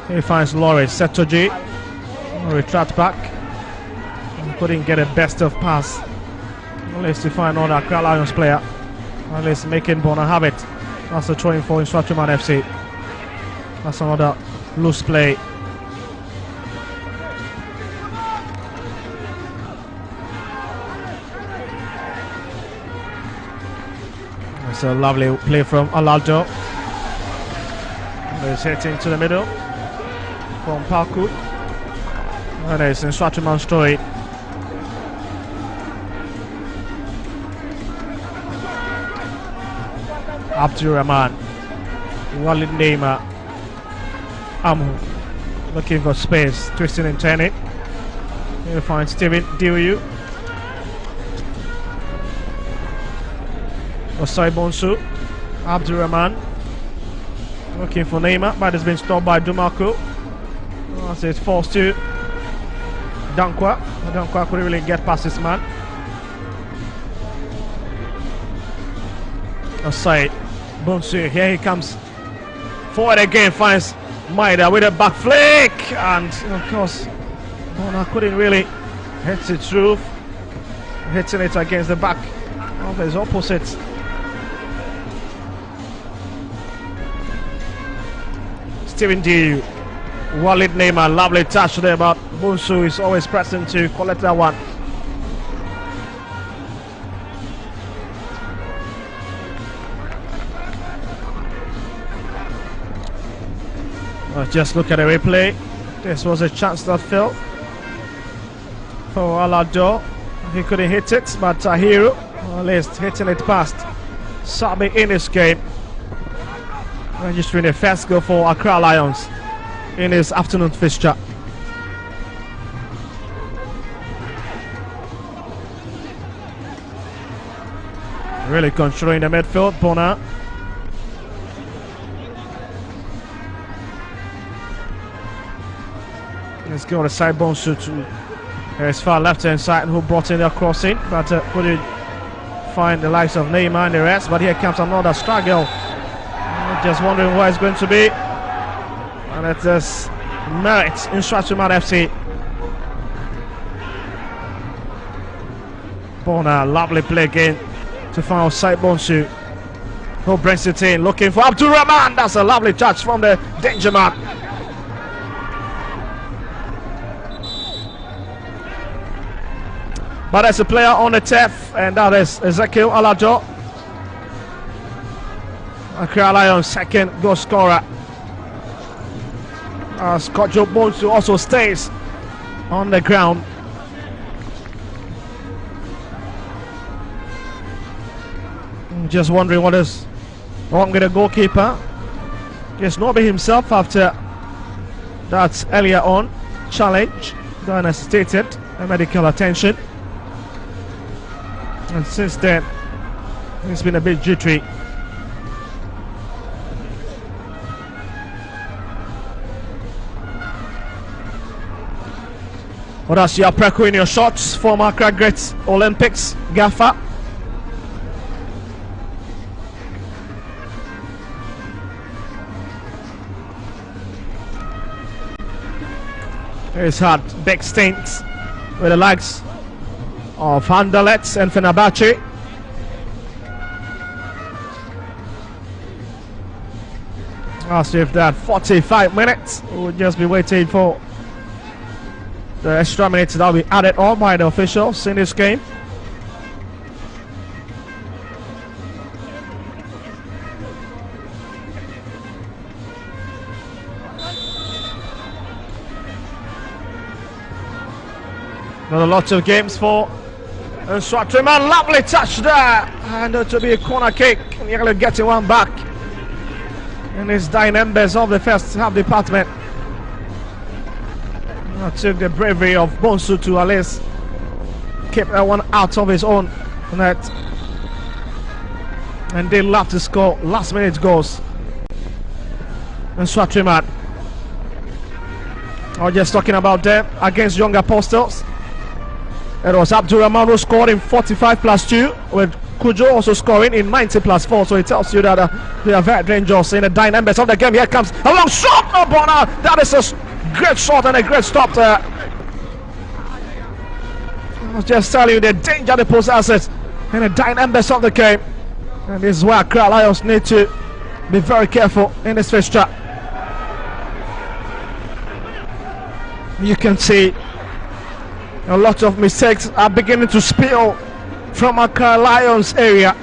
S1: He finds Laurie Setoji. Retract back. And couldn't get a best of pass. At least to find another Accra Lions player. At least making Bona have it. That's a throwing for NSOATREMAN FC. That's another loose play. It's a lovely play from Alado. He's hitting to the middle from Paku. And it's NSOATREMAN story. Abdurrahman. Walid Neymar. Amu looking for space, twisting and turning. Here finds Steven Diu. Osai Bonsu. Abdurrahman looking for Neymar, but it's been stopped by Dumako. As it's forced to Dankwa. Dankwa couldn't really get past this man. Osai Bonsu, here he comes forward again, finds Maida with a back flick, and of course Bona couldn't really hit it through, hitting it against the back of his opposite. Steven D. Walid Neymar, lovely touch there, but Bonsu is always present to collect that one. Just look at the replay. This was a chance that fell for Alado. He couldn't hit it, but Tahiru at least hitting it past Sabi in this game. Registering the first goal for Accra Lions in his afternoon fixture. Really controlling the midfield, Bona. Let's go to side Bonsu to his far left hand side, who brought in the crossing, but couldn't find the likes of Neymar and the rest. But here comes another struggle. Just wondering where it's going to be, and it is merit in NSOATREMAN FC. Bona, lovely play again to find side Bonsu, who brings it in, looking for Abdurrahman. That's a lovely touch from the danger man. But there's a player on the turf, and that is Ezekiel Alado. Accra Lions' second goal scorer. Scott Joe Bonsu also stays on the ground. Just wondering what is wrong with the goalkeeper. Just not be himself after that earlier on challenge Don't necessitated medical attention. And since then, it's been a bit jittery. What else? You are Preco in your shots. Former ACCRA great Olympics gaffer. He's had big stints with the likes of Anderlecht and Fenerbahce. As if that 45 minutes, we'll just be waiting for the extra minutes that will be added on by the officials in this game. Not a lot of games for NSOATREMAN. Lovely touch there, and to be a corner kick, nearly getting one back in his dying embers of the first half department. Took the bravery of Bonsu to at least keep that one out of his own net, and they love to score last minute goals. NSOATREMAN, I was just talking about them against Young Apostles. It was Abdurrahman who scored in 45+2, with Kujo also scoring in 90+4. So it tells you that they are very dangerous in the dynamics of the game. Here comes a long shot. No, Bona. That is a great shot and a great stop there. I was just telling you the danger they possess in the dynamics of the game. And this is where ACCRA Lions need to be very careful in this fixture. You can see a lot of mistakes are beginning to spill from ACCRA Lions area.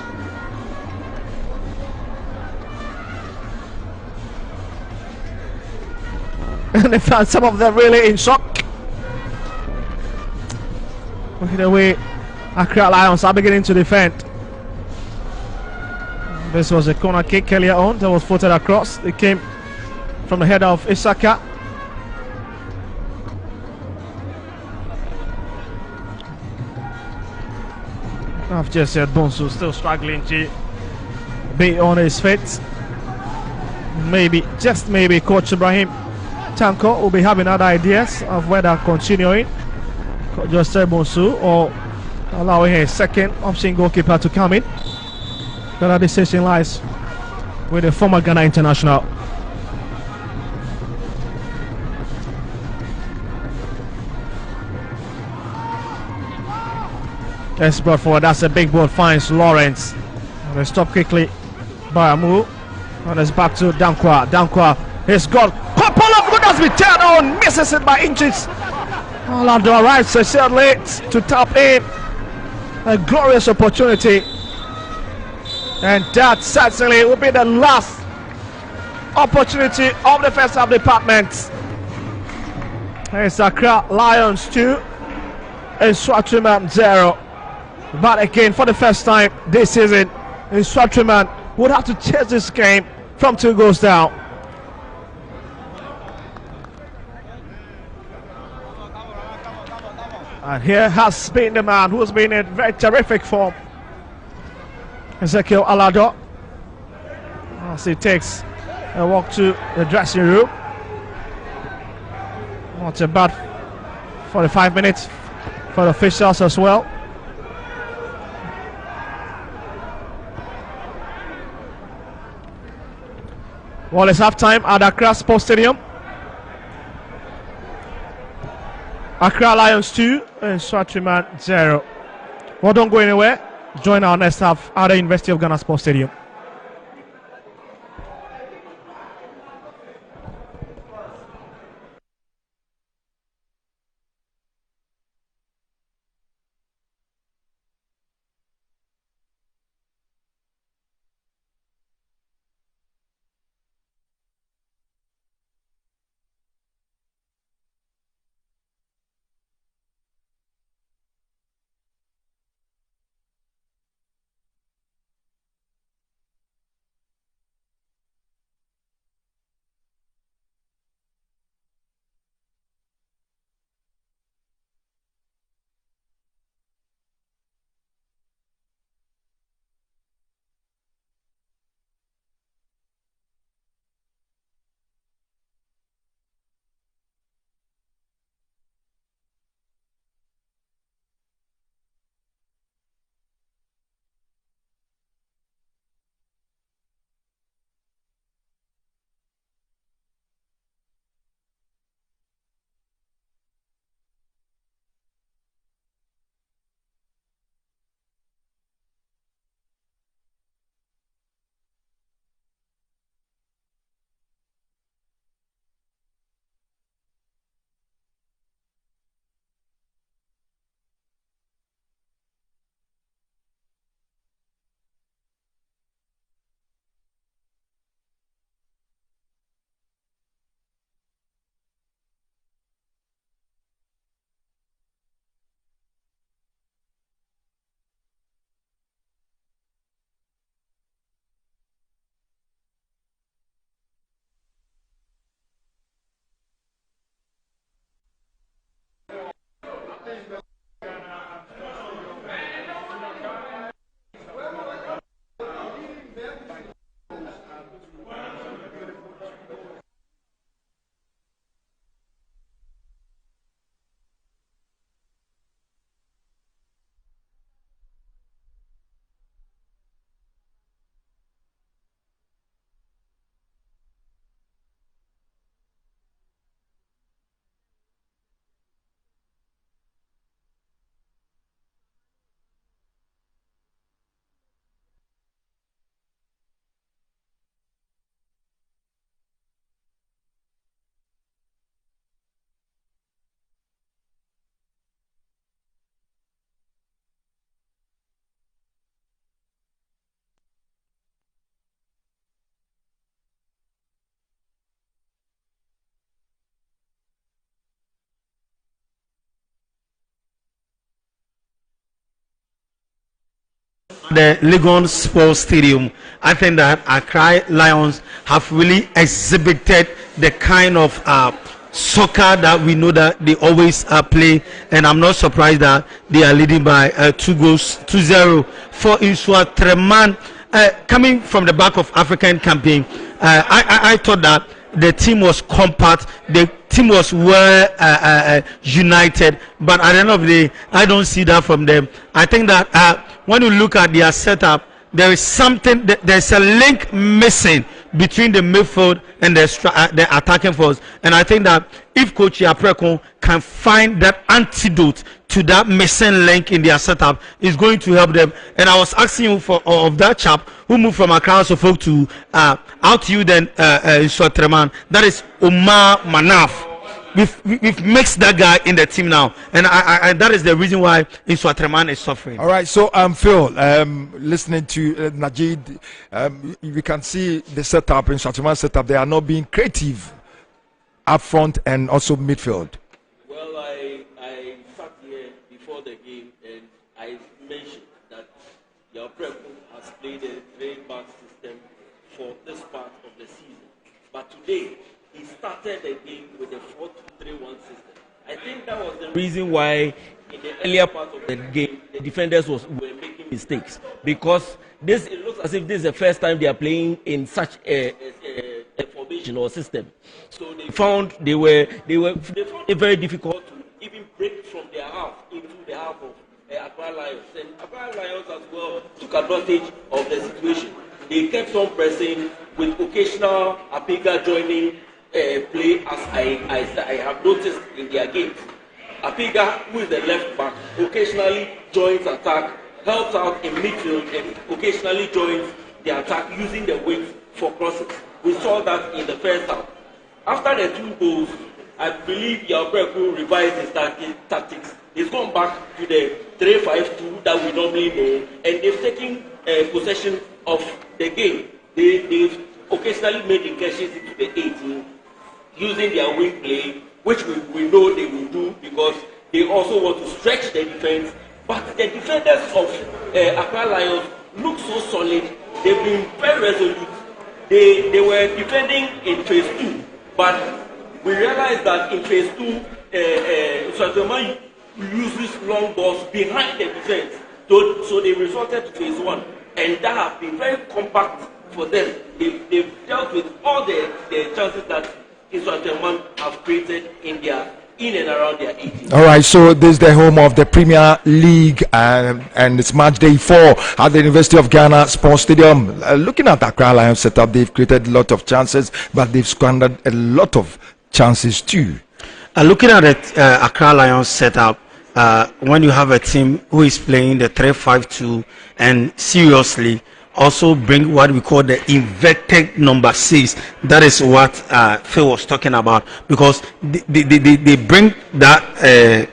S1: And in fact, some of them really in shock. Look at the way ACCRA Lions are beginning to defend. This was a corner kick earlier on that was footed across. It came from the head of ACCRA. I've just said Bonsu still struggling to be on his feet. Maybe, just maybe, Coach Ibrahim Tanko will be having other ideas of whether continuing just Bonsu or allowing a second option goalkeeper to come in. But that decision lies with the former Ghana international. That's brought forward. That's a big ball. Finds Lawrence. And they stop quickly by a move. And it's back to Dankwa. Dankwa has got couple of good has been turned on. Misses it by inches. Orlando arrives a shot late to tap in. A glorious opportunity. And that certainly will be the last opportunity of the first half department. It's ACCRA Lions 2 and NSOATREMAN 0. But again, for the first time this season, NSOATREMAN would have to chase this game from 2 goals down. And here has been the man who's been in very terrific form, Ezekiel Alado, as he takes a walk to the dressing room. Not a bad 45 minutes for the officials as well. Well, it's half-time at ACCRA Sports Stadium. ACCRA Lions 2 and NSOATREMAN 0. Well, don't go anywhere. Join our next half at the University of Ghana Sports Stadium.
S3: the Legon Sports Stadium, I think that Accra Lions have really exhibited the kind of soccer that we know that they always play, and I'm not surprised that they are leading by 2-0 for NSOATREMAN. Coming from the back of African campaign, I thought that the team was compact, the team was well united, but at the end of the day, I don't see that from them. I think that when you look at their setup, there is something, there's a link missing between the midfield and the attacking force, and I think that if Coach Yapreko can find that antidote to that missing link in their setup, is going to help them. And I was asking you for of that chap who moved from Accra Suffolk to out to you then NSOATREMAN, that is Omar Manaf. We've mixed that guy in the team now, and I that is the reason why NSOATREMAN is suffering.
S4: All right, so Phil, listening to Najid, we can see the setup in NSOATREMAN setup. They are not being creative up front and also midfield.
S2: Well, I sat here before the game and I mentioned that Yapreko has played a 3-back system for this part of the season, but today he started the game with a 4-2-3-1 system. I think that was the reason why in the earlier part of the game the defenders were making mistakes, because it looks as if this is the first time they are playing in such a formation or system. So they found it very difficult to even break from their half into the half of Accra Lions, and Accra Lions as well took advantage of the situation. They kept on pressing with occasional Apiga joining play, as I have noticed in their games. Apiga, who is the left back, occasionally joins attack, helps out in midfield, and occasionally joins the attack using the wings for crosses. We saw that in the first half. After the 2 goals, I believe Yapreko revised his tactics. He's gone back to the 3-5-2 that we normally know, and they've taken possession of the game. They've occasionally made incursions into the 18 using their wing play, which we know they will do because they also want to stretch the defense. But the defenders of Accra Lions look so solid. They've been very resolute. They were defending in phase 2, but we realized that in phase 2, NSOATREMAN uses long balls behind the defense. So they resorted to phase 1, and that has been very compact for them. They've dealt with all the chances that NSOATREMAN have created in and around their 18.
S4: All right, so this is the home of the Premier League, and it's match day 4 at the University of Ghana Sports Stadium. Looking at the Accra Lions setup, they've created a lot of chances, but they've squandered a lot of chances too.
S3: Looking at the Accra Lions setup, when you have a team who is playing the 3-5-2 and seriously also bring what we call the inverted number 6. That is what Phil was talking about, because they bring that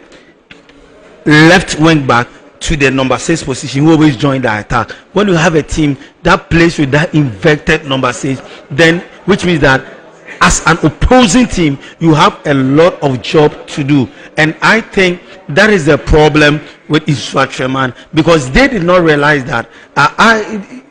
S3: left wing back to the number 6 position, who always join the attack. When you have a team that plays with that inverted number 6, then which means that as an opposing team you have a lot of job to do, and I think that is the problem with NSOATREMAN, because they did not realize that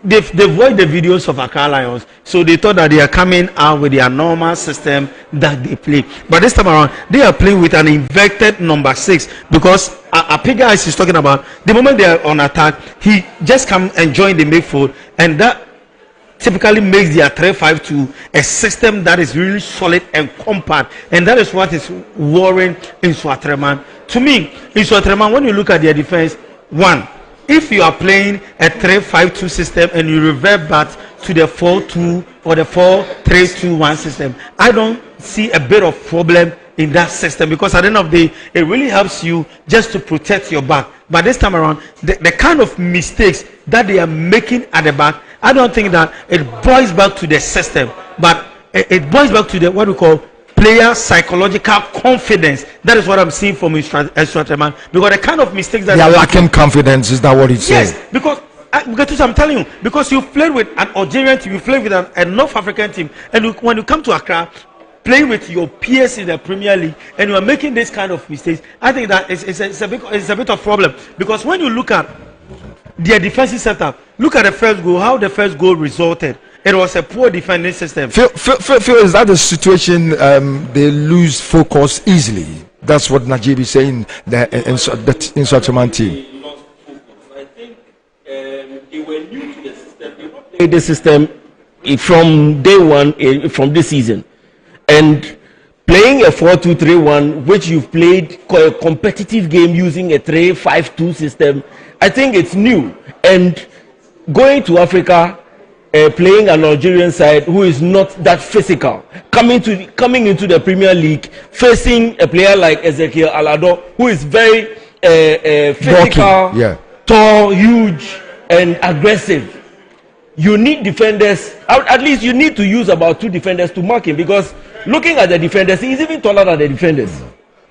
S3: they've watched the videos of Accra Lions, so they thought that they are coming out with their normal system that they play, but this time around they are playing with an inverted number 6, because Apiga, as he's talking about, the moment they are on attack, he just come and join the midfield, and that typically makes their 3-5-2 a system that is really solid and compact, and that is what is worrying NSOATREMAN. To me, NSOATREMAN, when you look at their defense, one, if you are playing a 3-5-2 system and you revert back to the 4-2 or the 4-3-2-1 system, I don't see a bit of problem in that system, because at the end of the day, it really helps you just to protect your back. But this time around, the kind of mistakes that they are making at the back, I don't think that it boils back to the system, but it boils back to the what we call player psychological confidence. That is what I'm seeing from NSOATREMAN, because the kind of mistakes that
S4: they are lacking confidence. Is that what he's saying?
S3: Yes, because I'm telling you, because you played with an Algerian team, you played with a North African team, and when you come to Accra, playing with your peers in the Premier League, and you are making this kind of mistakes, I think that it's a bit of problem, because when you look at their defensive setup. Look at the first goal, how the first goal resulted. It was a poor defending system.
S4: Phil, is that the situation? They lose focus easily. That's what Najib is saying. The NSOATREMAN team.
S2: I think they were new to the system. They not played the system from day one from this season, and playing a 4-2-3-1, which you've played a competitive game using a 3-5-2 system. I think it's new, and going to Africa. Playing an Nigerian side who is not that physical, coming into the Premier League, facing a player like Ezekiel Alado, who is very physical, tall, huge, and aggressive. You need defenders. At least you need to use about 2 defenders to mark him, because looking at the defenders, he's even taller than the defenders,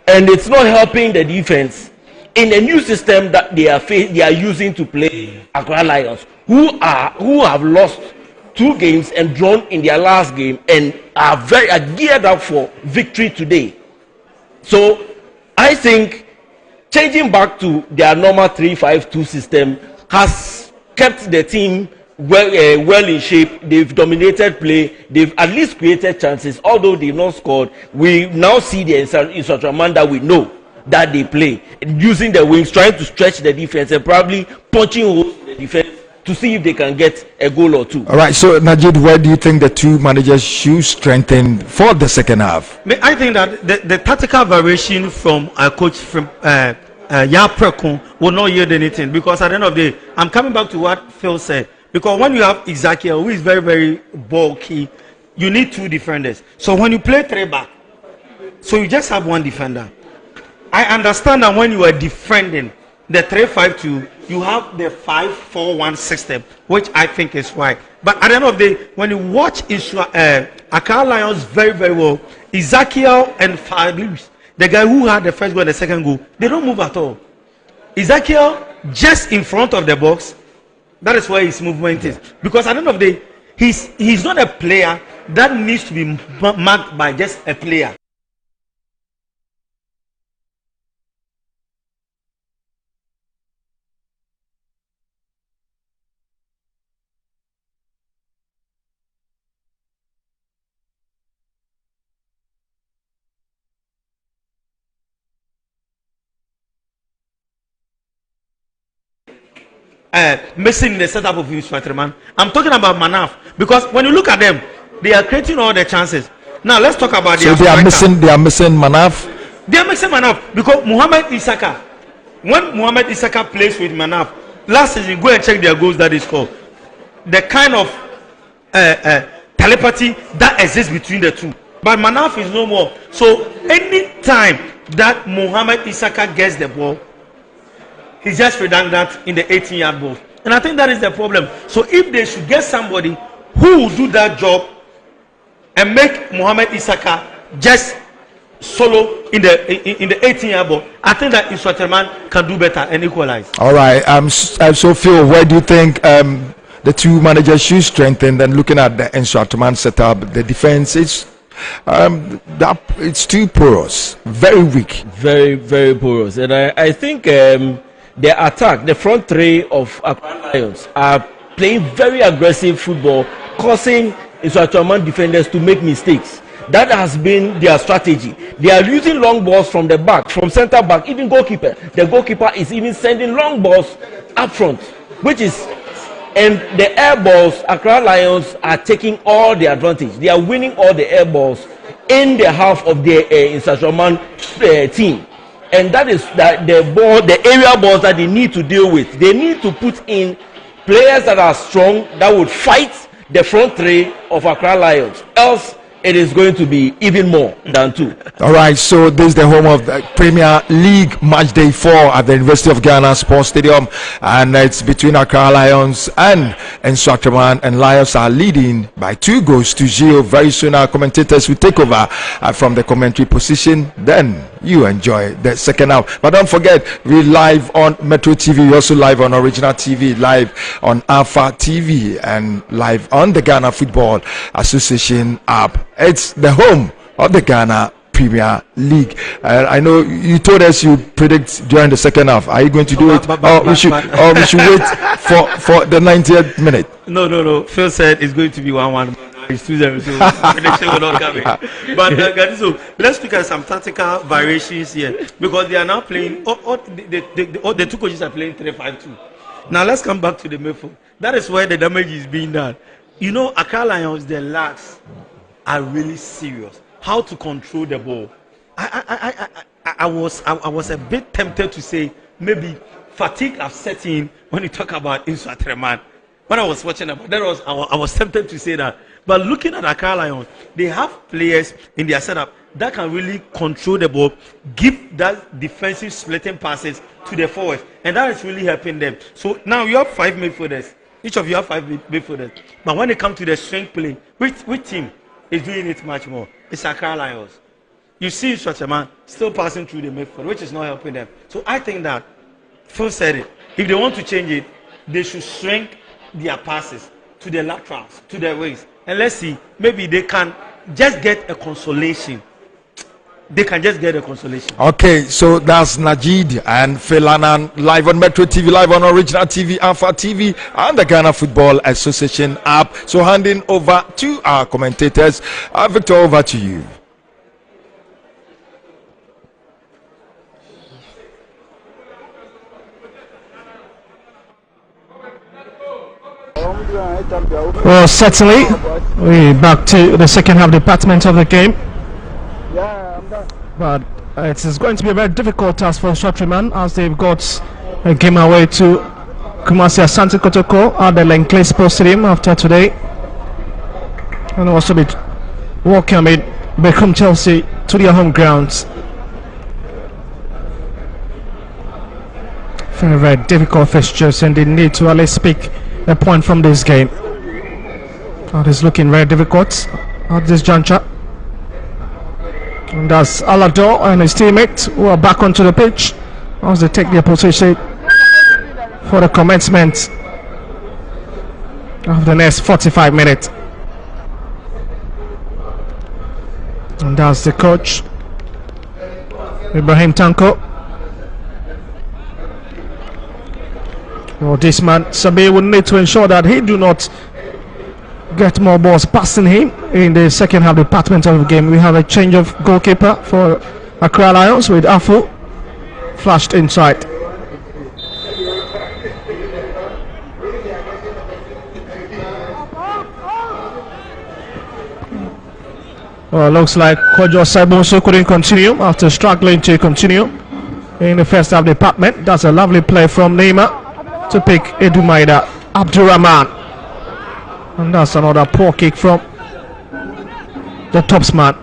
S2: and it's not helping the defense in a new system that they are using to play Accra Lions, who have lost 2 games and drawn in their last game and are geared up for victory today. So I think changing back to their normal 3-5-2 system has kept the team well in shape. They've dominated play. They've at least created chances, although they've not scored. We now see the NSOATREMAN that we know that they play, using the wings, trying to stretch the defense and probably punching holes in the defense to see if they can get a goal or 2.
S4: All right, so Najib, where do you think the 2 managers should strengthen for the second half?
S3: I think that the tactical variation from a coach from Yaprekun will not yield anything, because at the end of the day, I'm coming back to what Phil said, because when you have Ezekiel, who is very, very bulky, you need 2 defenders. So when you play 3 back, so you just have 1 defender. I understand that when you are defending the 3-5-2, you have the 5-4-1 system, which I think is right. But at the end of the day, when you watch Accra Lions very, very well, Ezekiel and Fadlis, the guy who had the first goal and the second goal, they don't move at all. Ezekiel just in front of the box, that is where his movement is. Because at the end of the day, he's not a player that needs to be marked by just a player. Missing the setup of NSOATREMAN. I'm talking about Manaf, because when you look at them, they are creating all the chances. Now let's talk about
S4: so they are missing Manaf.
S3: They are missing Manaf because Mohamed Isaka. When Mohamed Isaka plays with Manaf, last season, go and check their goals that they score. The kind of telepathy that exists between the 2. But Manaf is no more. So any time that Mohamed Isaka gets the ball, he's just redundant in the 18-yard box. And I think that is the problem. So if they should get somebody who will do that job and make Mohamed Isaka just solo in the 18-yard box, I think that NSOATREMAN can do better and equalize.
S4: All right. So Phil, where do you think the 2 managers should strengthen? Then looking at the NSOATREMAN setup, the defense is it's too porous, very weak,
S2: very, very porous. And I think the attack, the front 3 of Accra Lions are playing very aggressive football, causing NSOATREMAN defenders to make mistakes. That has been their strategy. They are using long balls from the back, from center back, even goalkeeper. The goalkeeper is even sending long balls up front, and the air balls, Accra Lions are taking all the advantage. They are winning all the air balls in the half of the NSOATREMAN team. And that is the area balls that they need to deal with. They need to put in players that are strong, that would fight the front 3 of Accra Lions. Else, it is going to be even more than 2.
S4: All right, so this is the home of the Premier League match day 4 at the University of Ghana Sports Stadium, and it's between Accra Lions and NSOATREMAN, and Lions are leading by 2-0. Very soon our commentators will take over from the commentary position. Then you enjoy the second half. But don't forget, we're live on Metro TV, we're also live on Original TV, live on Alpha TV, and live on the Ghana Football Association app. It's the home of the Ghana Premier League. I know you told us you predict during the second half. Are you going to do it, or we should wait for the 90th minute?
S3: No. Phil said it's going to be 1-1. It's 2-0, so prediction will not come in. But so let's look at some tactical variations here, because they are now playing. The two coaches are playing 3-5-2. Now let's come back to the midfield. That is where the damage is being done. You know, Accra Lions, their lacks are really serious. How to control the ball. I was a bit tempted to say maybe fatigue have set in when you talk about NSOATREMAN. When I was watching about that, I was tempted to say that. But looking at Accra Lions, they have players in their setup that can really control the ball, give that defensive splitting passes to the forwards, and that is really helping them. So now you have 5 midfielders. Each of you have 5 midfielders. But when it comes to the strength play, which team is doing it much more? It's Accra Lions. You see NSOATREMAN still passing through the midfield, which is not helping them. So I think that Phil said it. If they want to change it, they should shrink their passes to the laterals, to the wings. And let's see, maybe they can just get a consolation. They can just get a consolation.
S4: Okay, so that's Najid and Philanan live on Metro TV, live on Original TV, Alpha TV, and the Ghana Football Association app. So handing over to our commentators. Victor, over to you.
S1: Well, certainly, we're back to the second half department of the game. But it is going to be a very difficult task for NSOATREMAN, as they've got a game away to Kumasi Asante Kotoko at the Lenkley Sports Stadium after today, and also be welcoming Beckham Chelsea to their home grounds. Very, very difficult fixtures, and they need to at least pick a point from this game. It is looking very difficult at this juncture. And that's Alado and his teammates who are back onto the pitch as they take their position for the commencement of the next 45 minutes. And that's the coach, Ibrahim Tanko. Well, this man Sabi would need to ensure that he do not get more balls passing him in the second half department of the game. We have a change of goalkeeper for Accra Lions with Afu flashed inside. Well, looks like Kojo Saibonso couldn't continue after struggling to continue in the first half department. That's a lovely play from Neymar to pick Edumaida Abdurrahman, and that's another poor kick from the topsman.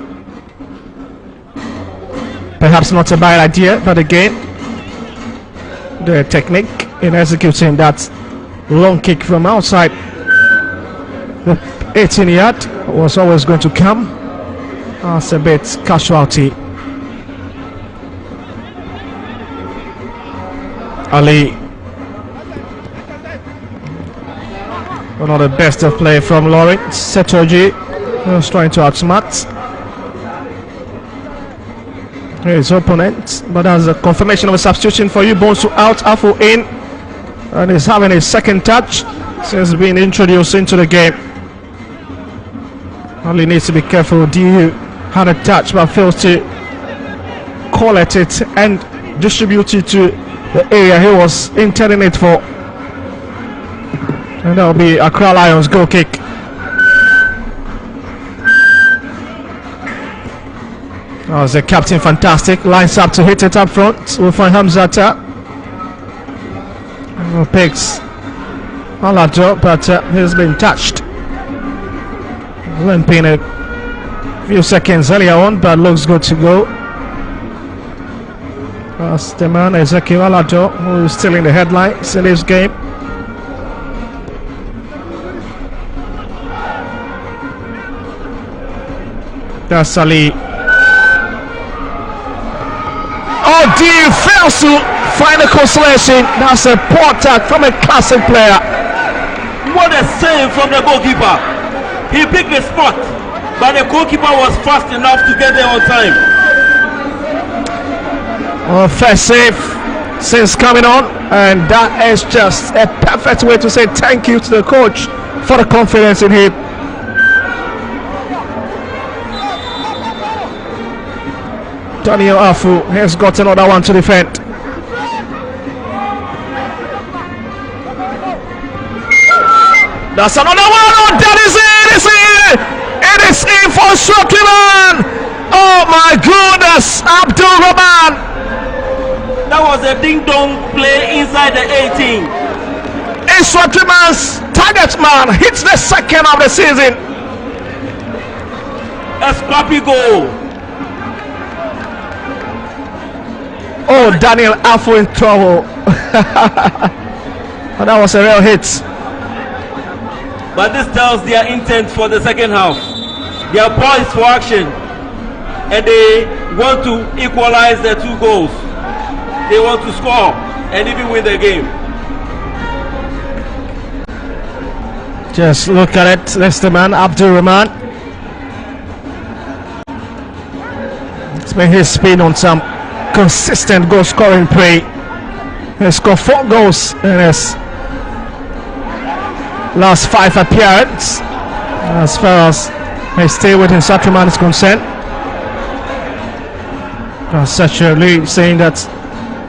S1: Perhaps not a bad idea, but again, the technique in executing that long kick from outside the 18-yard was always going to come as a bit casualty. Ali, one of the best of play from Lawrence Setoji, was trying to outsmart his opponent, but as a confirmation of a substitution for you. Bonsu out, Afu in, and he's having his second touch since being introduced into the game. Only needs to be careful. DU had a touch but fails to collect it and distribute it to the area he was intending it for. And that will be Accra Lions goal kick. Oh, the captain, fantastic. Lines up to hit it up front. We'll find Hamzata. Picks Alado, but he's been touched. Limping a few seconds earlier on, but looks good to go. That's the man, Ezekiel Alado, who is still in the headlines in this game. That's Ali. Oh, dear, fails to find a consolation. That's a poor attack from a classic player.
S2: What a save from the goalkeeper. He picked the spot, but the goalkeeper was fast enough to get there on time.
S1: Offensive since coming on, and that is just a perfect way to say thank you to the coach for the confidence in him. Daniel Afu has got another one to defend. That's another one. Oh, that is it. It's in. It is in for ACCRA. Oh my goodness, Abdul Rahman.
S2: That was a ding-dong play inside the 18.
S1: ACCRA's target man hits the second of the season.
S2: A scrappy goal.
S1: Oh, Daniel Afu in trouble. Oh, that was a real hit.
S2: But this tells their intent for the second half. They are poised for action, and they want to equalize their 2 goals. They want to score and even win the game.
S1: Just look at it. That's the man, Abdul Rahman. It's been his spin on some consistent goal scoring play. He scored 4 goals in his last 5 appearances as far as his stay with ACCRA is concerned. Essentially saying that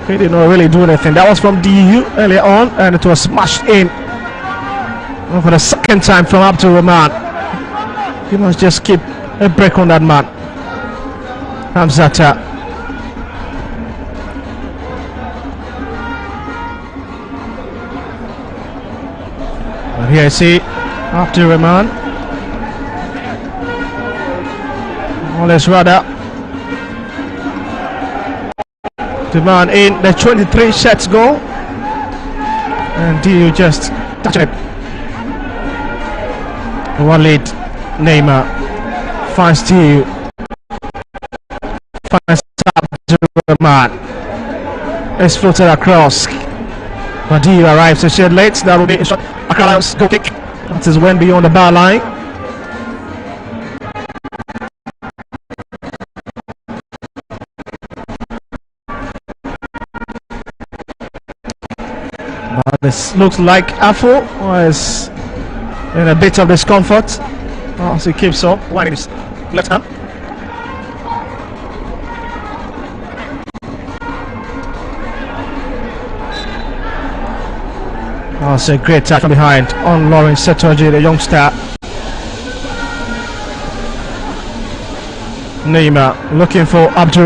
S1: he did not really do anything. That was from DU earlier on, and it was smashed in for the second time from Abdul Rahman. He must just keep a break on that man, Hamzata. But here I see Abdul Rahman. All is rather the man in the 23 shots goal, and DU just touch it. One lead. Neymar finds DU, finds Abdul Rahman. It's floated across, but DU arrives a shade late. That will be a shot. ACCRA's goal kick. That is went beyond the bar line. But this looks like Afu was in a bit of discomfort as he keeps up winding his left hand. That's a great touch from behind on Lawrence Setoji, the youngster. Neymar looking for Abdul